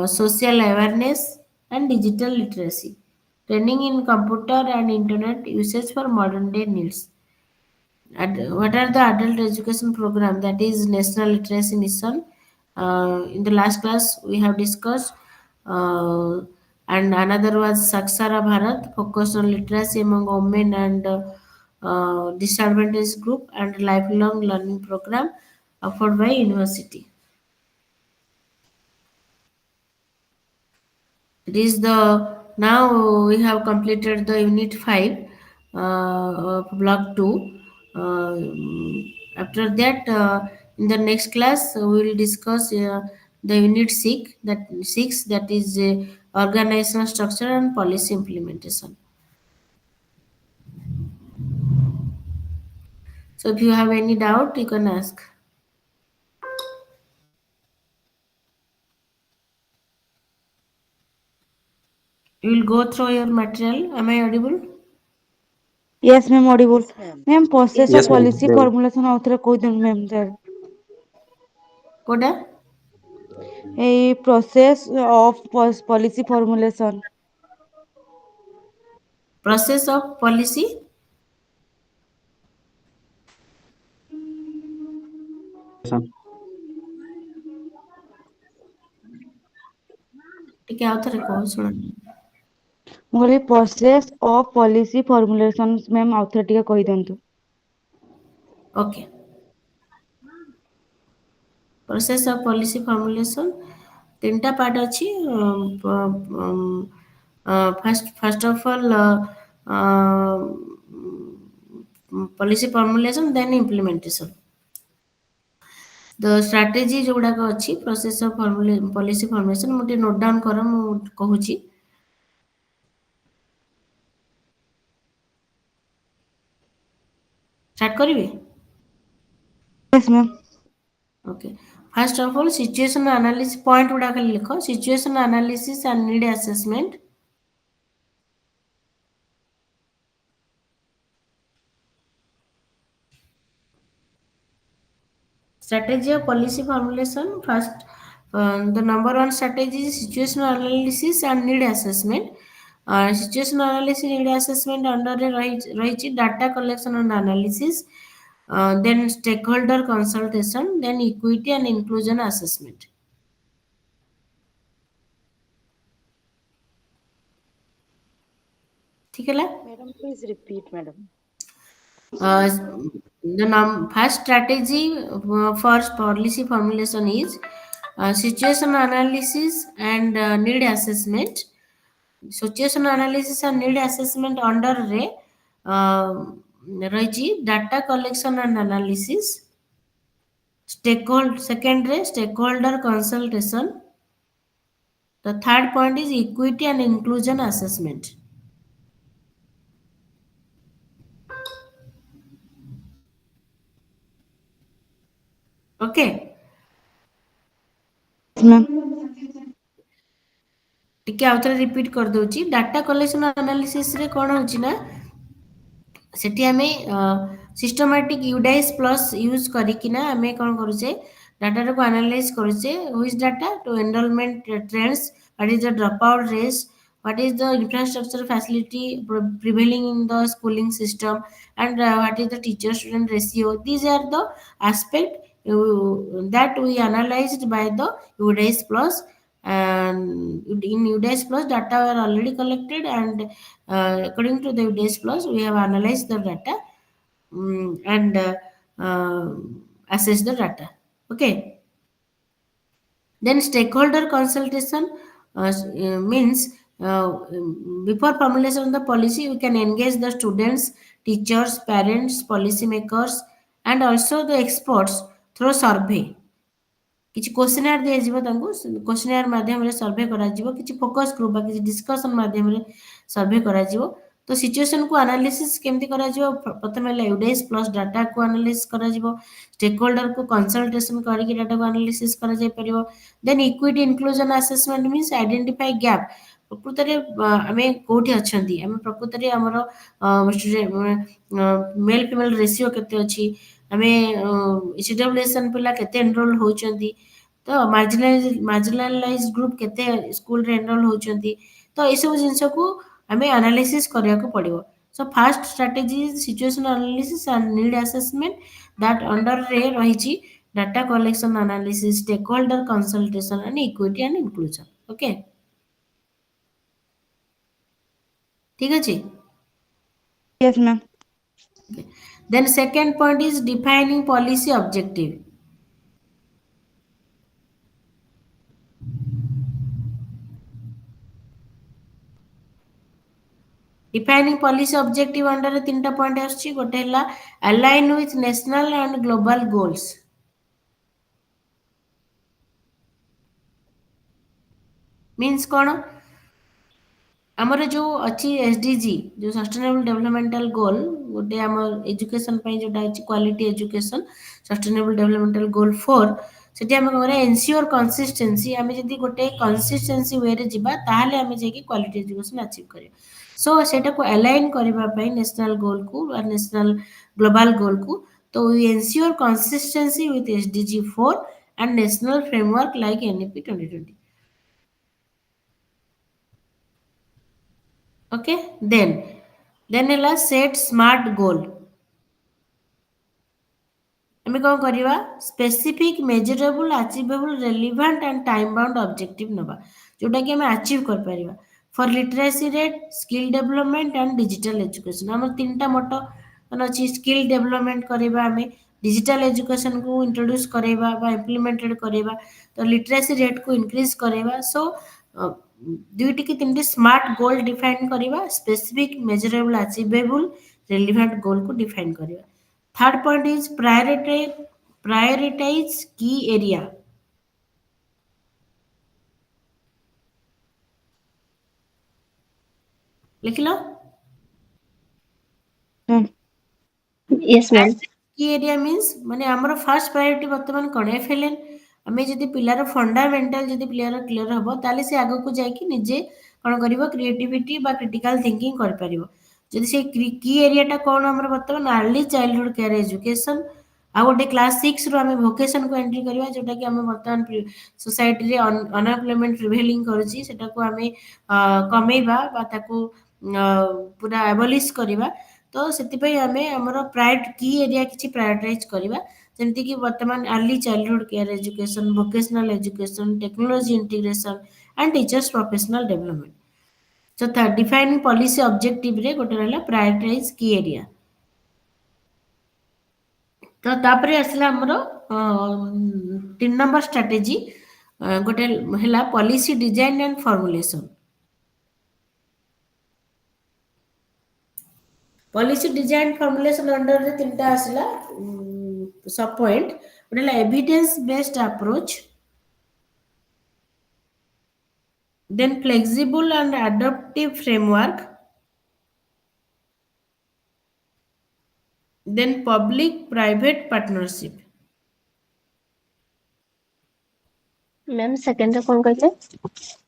social awareness, and digital literacy, training in computer and internet usage for modern day needs. What are the adult education program? That is National Literacy Mission. In the last class, we have discussed, uh, and another was Saksara Bharat, focused on literacy among women and disadvantaged group, and lifelong learning program offered by university. It is the now we have completed the unit 5 of block 2. After that, in the next class, we will discuss the unit 6 that is organizational structure and policy implementation. So if you have any doubt, you can ask. You will go through your material. Am I audible? Yes, ma'am, audible. Ma'am, process of Yes, ma'am. policy formulation author କହିଦିଅନ୍ତୁ ma'am sir. କୋଉଟା? ଏଇ process of policy formulation. Process of policy. ଟିକେ ଆଉ ଥରେ କହ ଶୁଣ। ମୁଁ କହିଲି process of policy formulation ma'am author ଟିକେ କହିଦିଅନ୍ତୁ। Okay. Process of policy formulation তিনটা পার্ট ଅଛି। first of all policy formulation then implementation. The strategy ଯୋଉଗୁଡାକ ଅଛି process of policy formulation ମୁଁ ଟିକେ note down କର ମୁଁ କହୁଛି। ଷ୍ଟାର୍ଟ କରିବି? Yes ma'am. Okay. First of all, situation analysis point गुड़ा खाली लिखो। Situation analysis and need assessment. Strategy of policy formulation. First, the number one strategy is situational analysis and need assessment. Situational analysis need assessment under ରହିଛି data collection and analysis, then stakeholder consultation, then equity and inclusion assessment. ठीक है? Madam, please repeat, madam. The first strategy for policy formulation is situation analysis and need assessment. Situation analysis and need assessment under re ରହିଛି data collection and analysis, stakeholder consultation. The third point is equity and inclusion assessment. Okay. Yes ma'am. ଟିକେ ଆଉ ଥରେ repeat କରିଦଉଛି। Data collection ଆନାଲିସିସରେ କ'ଣ ହେଉଛି ନା ସେଠି ଆମେ ସିଷ୍ଟମାଟିକ୍ ୟୁଡାଇସ୍ ପ୍ଲସ୍ ୟୁଜ୍ କରିକିନା ଆମେ କ'ଣ କରୁଛେ ଡାଟାଟାକୁ ଆନାଲାଇଜ୍ କରୁଛେ। Which data to enrolment trends, what is the drop out rates, what is the infrastructure facility prevailing in the schooling system, and what is the teacher student ratio. These are the aspect that we analyzed by the UDIS plus, and in UDIS plus data were already collected, and according to the UDIS plus we have analyzed the data, and assess the data. Okay. Then stakeholder consultation means before formulation of the policy, we can engage the students, teachers, parents, policy makers, and also the experts through survey. କିଛି କ୍ୱେଶ୍ଚିନିୟର ଦିଆଯିବ ତାଙ୍କୁ, କ୍ୱେଶ୍ଚିନିୟର ମାଧ୍ୟମରେ survey କରାଯିବ, କିଛି focus group ବା କିଛି discussion ମାଧ୍ୟମରେ survey କରାଯିବ। ତ ସିଚୁଏସନକୁ ଆନାଲିସିସ୍ କେମିତି କରାଯିବ? ପ୍ରଥମେ ହେଲା ୟୁଡାଇସ୍ ପ୍ଲସ୍ ଡାଟାକୁ ଆନାଲିସିସ୍ କରାଯିବ, ଷ୍ଟେକ୍ ହୋଲ୍ଡରକୁ କନସଲଟେସନ୍ କରିକି ଡାଟାକୁ ଆନାଲିସିସ୍ କରାଯାଇପାରିବ। Then equity inclusion assessment means identify gap. ପ୍ରକୃତରେ ଆମେ କୋଉଠି ଅଛନ୍ତି, ଆମେ ପ୍ରକୃତରେ ଆମର ମେଲ୍ ଫିମେଲ୍ ରେସିଓ କେତେ ଅଛି, ଆମେ ECWSN ପିଲା କେତେ ଏନରୋଲ୍ ହେଉଛନ୍ତି, ତ ମାର୍ଜିନାଲାଇଜ୍ ଗ୍ରୁପ୍ କେତେ ସ୍କୁଲରେ ଏନରୋଲ୍ ହେଉଛନ୍ତି, ତ ଏସବୁ ଜିନିଷକୁ ଆମେ ଆନାଲିସିସ୍ କରିବାକୁ ପଡ଼ିବ। So first strategy is situation analysis and need assessment, that underରେ ରହିଛି data collection analysis, stakeholder consultation, and equity and inclusion. Okay, ঠিক ଅଛି? Yes ma'am. Okay. Then second point is defining policy objective. Defining policy objective under ତିନିଟା point ଆସୁଛି। ଗୋଟେ ହେଲା align with national and global goals. Means କ'ଣ? ଆମର ଯୋଉ ଅଛି SDG, ଯୋଉ ସଷ୍ଟେନେବଲ ଡେଭଲପମେଣ୍ଟାଲ ଗୋଲ गोटे आम एजुकेशन जोटा क्वालिटी एजुकेशन सस्टेनेबल डेवलपमेंटल गोल 4 सेठी आम कम एनसीओर कंसिस्टेंसी आम जब गोटे कंसिस्टेंसी वे रे जिबा ताहले आम जाकि क्वालिटी एजुकेशन अचीव करिया सो सेटा को अलाइन करबा पई नेशनल गोल को नेशनल ग्लोबल गोल को तो we ensure consistency with SDG 4 and national framework like NEP 2020. Okay, then ହେଲା set smart goal. ଆମେ କ'ଣ କରିବା specific measurable achievable relevant and time bound objective ନେବା ଯୋଉଟାକି ଆମେ ଆଚିଭ୍ କରିପାରିବା for literacy rate skill development and digital education ଆମର ତିନିଟା ମୋଟୋ ଅଛି ସ୍କିଲ୍ ଡେଭଲପମେଣ୍ଟ କରିବା ଆମେ डिजिटल एजुकेशन को इंट्रोड्यूस करेगा इम्प्लीमेंटेड करेगा तो लिटरेसी रेट को इंक्रीज करेगा सो दुईटी की तीन स्मार्ट गोल डिफाइन करवा स्पेसिफिक मेजरेबल अचीवेबल रेलिवेंट गोल को डिफाइन करवा थर्ड पॉइंट इज प्रायोरिटाइज की एरिया लिख लो Yes, ma'am. की एरिया मीन्स माने हमर फर्स्ट प्रायोरिटी वर्तमान कोन एफएलएन आमे जदि पिलार फंडामेंटल जदि प्लेयर क्लियर हबो ताले से आगो को जाय कि निजे कोन करिवो क्रिएटिविटी बा क्रिटिकल थिंकिंग कर परिवो जदि से की एरिया टा कोन हमर वर्तमान अर्ली चाइल्डहुड केयर एजुकेशन आ गोटे क्लास 6 रो आमे वोकेशन को एंट्री करबा जोटा कि आमे वर्तमान सोसाइटी रे अनएम्प्लॉयमेंट प्रिवेलिंग करूची सेटा को आमे कमेबा बा ताको पूरा एबोलिश करबा तो से आमे हमर प्राइड की एरिया किछि प्रायोरिटाइज करबा जेमति कि वर्तमान early childhood care education vocational education technology integration and teachers professional development चौथा डिफाइनिंग पॉलिसी ऑब्जेक्टिव रे गोटे रहला प्रायोरिटाइज की एरिया तो तापरे असला हमर 3 नंबर स्ट्रेटजी गोटे हला policy design and formulation policy design formulation under रे तीनटा आसला सब पॉइंट गोटे evidence based approach then flexible and adaptive framework then public private partnership Ma'am, second रे कौन कहते?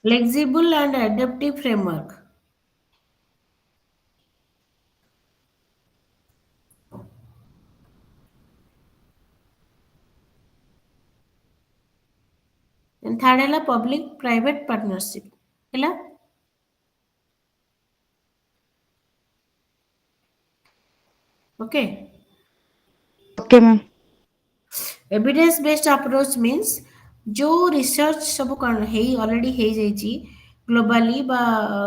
flexible and adaptive framework then third है public private partnership है okay okay ma'am evidence based approach means जो research सब कौन है already है जाइची ग्लोबली बा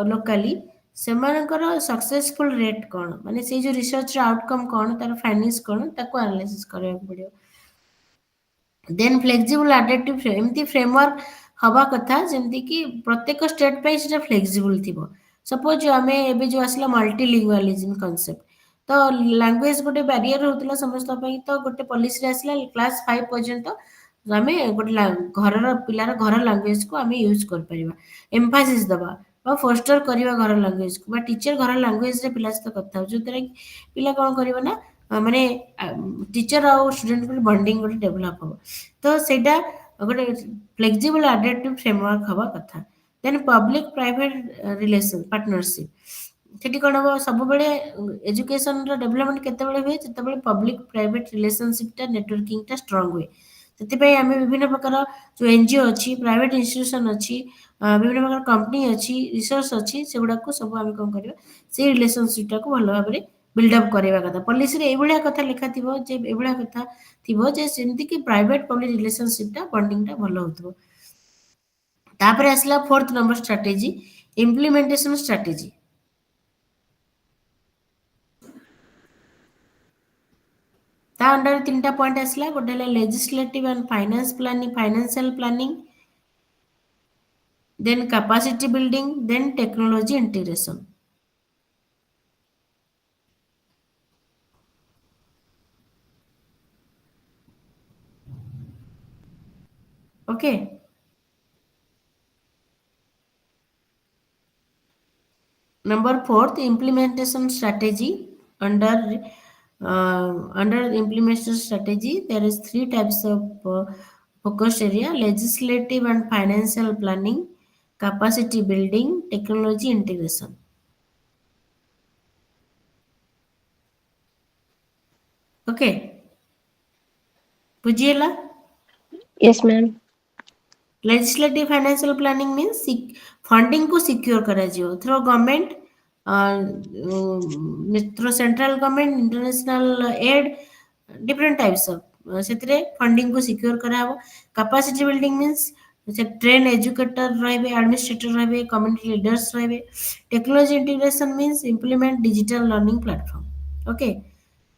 लोकली सेमानकर सक्सेसफुल रेट कौन माने से जो रिसर्च आउटकम कौन तार फाइंडिंग्स कौन ताको एनालिसिस करबा पड़ियो देन फ्लेक्सिबल अडेप्टिव एमती फ्रेमवर्क हवा कथा जेमती कि प्रत्येक स्टेट पे सेटा फ्लेक्सिबल थिबो सपोज आमे एबे जो आसला मल्टीलिंगुअलिज्म कांसेप्ट तो लैंग्वेज गोटे बैरियर होतला समस्त पई तो गोटे पॉलिसी रे आसला क्लास 5 पर्यंत आमे गोटे घर पिलार घर लैंग्वेज को आमे यूज कर परिबा एम्फासिस दबा बा फोस्टर करिवा घर लैंग्वेज को बा टीचर घर लैंग्वेज रे पिला सहित कथा जो तरे पिला कोन करिवो ना माने टीचर और स्टूडेंट को बॉन्डिंग गोटे डेवलप हो तो सेटा गोटे फ्लेक्सिबल अडेप्टिव फ्रेमवर्क हवा कथा then public private relation partnership सेठी कोन हो सब बेले एजुकेशन रो डेवलपमेंट केते बेले हुए जते बेले पब्लिक प्राइवेट रिलेशनशिप टा नेटवर्किंग टा स्ट्रांग हुए ସେଥିପାଇଁ ଆମେ ବିଭିନ୍ନ ପ୍ରକାର जो एनजीओ अच्छी प्राइवेट इंस्टीट्यूशन अच्छी विभिन्न प्रकार कंपनी अच्छी रिसोर्स अच्छी सेगुड़ाक सब आम कौन करवा से रिलेशनशिप टाक भल भाव में बिल्डअप करवा कथा पॉलिसी रे एभलिया कथा लिखा थिबो जे एभलिया कथा थिबो जे सेमति कि प्राइवेट पब्लिक रिलेशनशिप टा बॉन्डिंग टा भल होतबो तापर आसला fourth number strategy implementation strategy ता अंडर तीनटा पॉइंट आसला गोटे legislative and financial planning then capacity building then technology integration okay number fourth implementation strategy under under implementation strategy, there is three types of focus area: legislative and financial planning, capacity building, technology integration. Okay, बुझिएला? Yes, ma'am. Legislative financial planning means funding को secure कराଯିବ through government, through central government, international aid, different types of ସେଥିରେ funding को secure କରାହବ। Capacity building means से train educator रहिबे, administrator रहिबे, community leaders रहिबे। Technology integration means implement digital learning platform. Okay,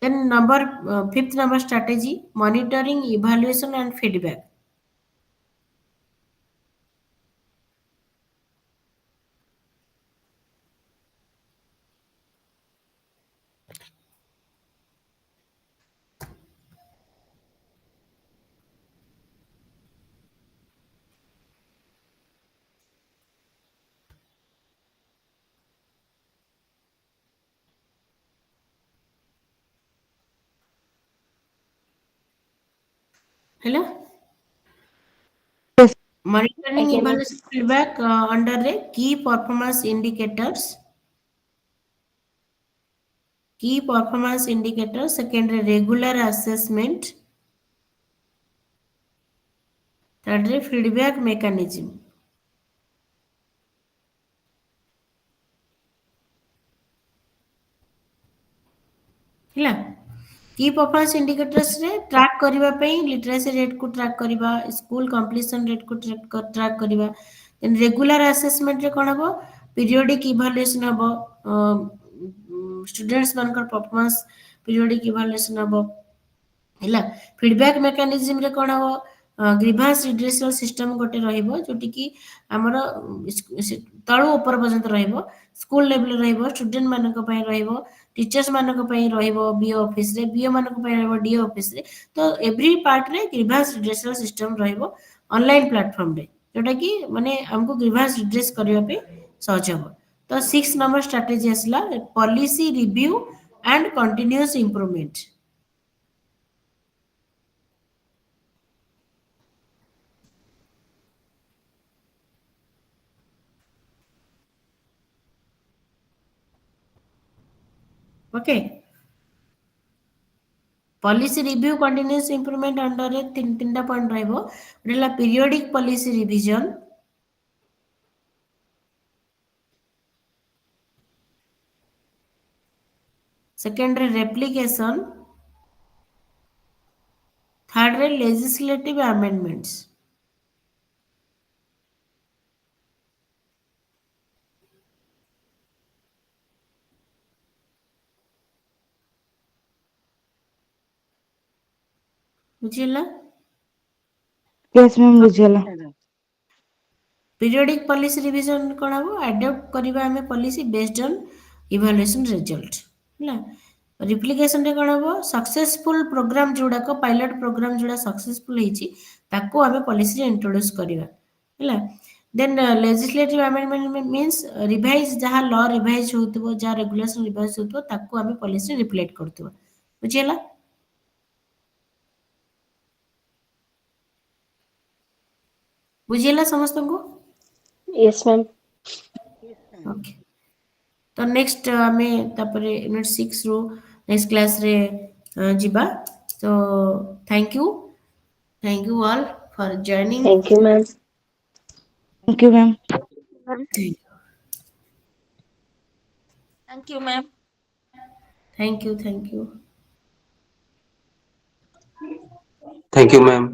then number fifth number strategy monitoring, evaluation and feedback. hello, Yes. monitoring, Again, ma'am. evaluation, feedback under a key performance indicator, second regular assessment, third feedback mechanism. ହେଲା, की performance indicators रे track करबा पई literacy rate को track करबा, school completion rate को track करबा। Then regular assessment रे कोन हबो, पीरियोडिक इवैल्यूएशन हबो, स्टूडेंट्स मानकर परफॉर्मेंस पीरियोडिक इवैल्यूएशन हबो। ହେଲା, ଫିଡବ୍ୟାକ୍ ମେକାନିଜିମରେ କ'ଣ ହବ, ଗ୍ରିଭାନ୍ସ ରିଡ୍ରେସଲ ସିଷ୍ଟମ ଗୋଟେ ରହିବ ଯୋଉଠି କି ଆମର ତଳୁ ଉପର ପର୍ଯ୍ୟନ୍ତ ରହିବ। ସ୍କୁଲ ଲେଭେଲରେ ରହିବ, ଷ୍ଟୁଡେଣ୍ଟ ମାନଙ୍କ ପାଇଁ ରହିବ, ଟିଚର୍ସ ମାନଙ୍କ ପାଇଁ ରହିବ ବିଓ ଅଫିସରେ, ବିଓ ମାନଙ୍କ ପାଇଁ ରହିବ ଡିଓ ଅଫିସରେ। ତ ଏଭ୍ରି ପାର୍ଟରେ ଗ୍ରିଭାନ୍ସ ରିଡ୍ରେସଲ ସିଷ୍ଟମ ରହିବ ଅନଲାଇନ ପ୍ଲାଟଫର୍ମରେ, ଯୋଉଟା କି ମାନେ ଆମକୁ ଗ୍ରିଭାନ୍ସ ରିଡ୍ରେସ କରିବା ପାଇଁ ସହଜ ହବ। ତ 6 ନମ୍ବର ଷ୍ଟ୍ରାଟେଜି ଆସିଲା policy review and continuous improvement. Okay, policy review continuous improvement under रे तीन पॉइंट रहइबो। रहला पीरियोडिक पॉलिसी रिवीजन, सेकंड रे रेप्लिकेशन, थर्ड रे लेजिस्लेटिव अमेंडमेंट्स। बुझिला? Yes, ma'am. बुझियला। पीरियोडिक पॉलिसी रिवीजन कोन हबो, अडॉप्ट करबा हमें policy based on evaluation result. ହେଲା, रिप्लिकेशन रे कोन हबो, सक्सेसफुल प्रोग्राम जोडा को पायलट प्रोग्राम जोडा सक्सेसफुल ହେଇची ताको हमें पॉलिसी रे इंट्रोड्यूस करबा। ହେଲା, then legislative amendment means revise जहां लॉ रिवाइज होतबो, जहां रेगुलेशन रिवाइज होतबो ताको हमें पॉलिसी रिफ्लेक्ट करतबो। बुझिला? बुझिला समस्त को? Yes, ma'am. ओके, तो नेक्स्ट आमे तापरे यूनिट 6 रो नेक्स्ट क्लास रे जिबा। तो thank you all for joining. Thank you, ma'am. Thank you, ma'am. Thank you, ma'am. Thank you. Thank you, ma'am.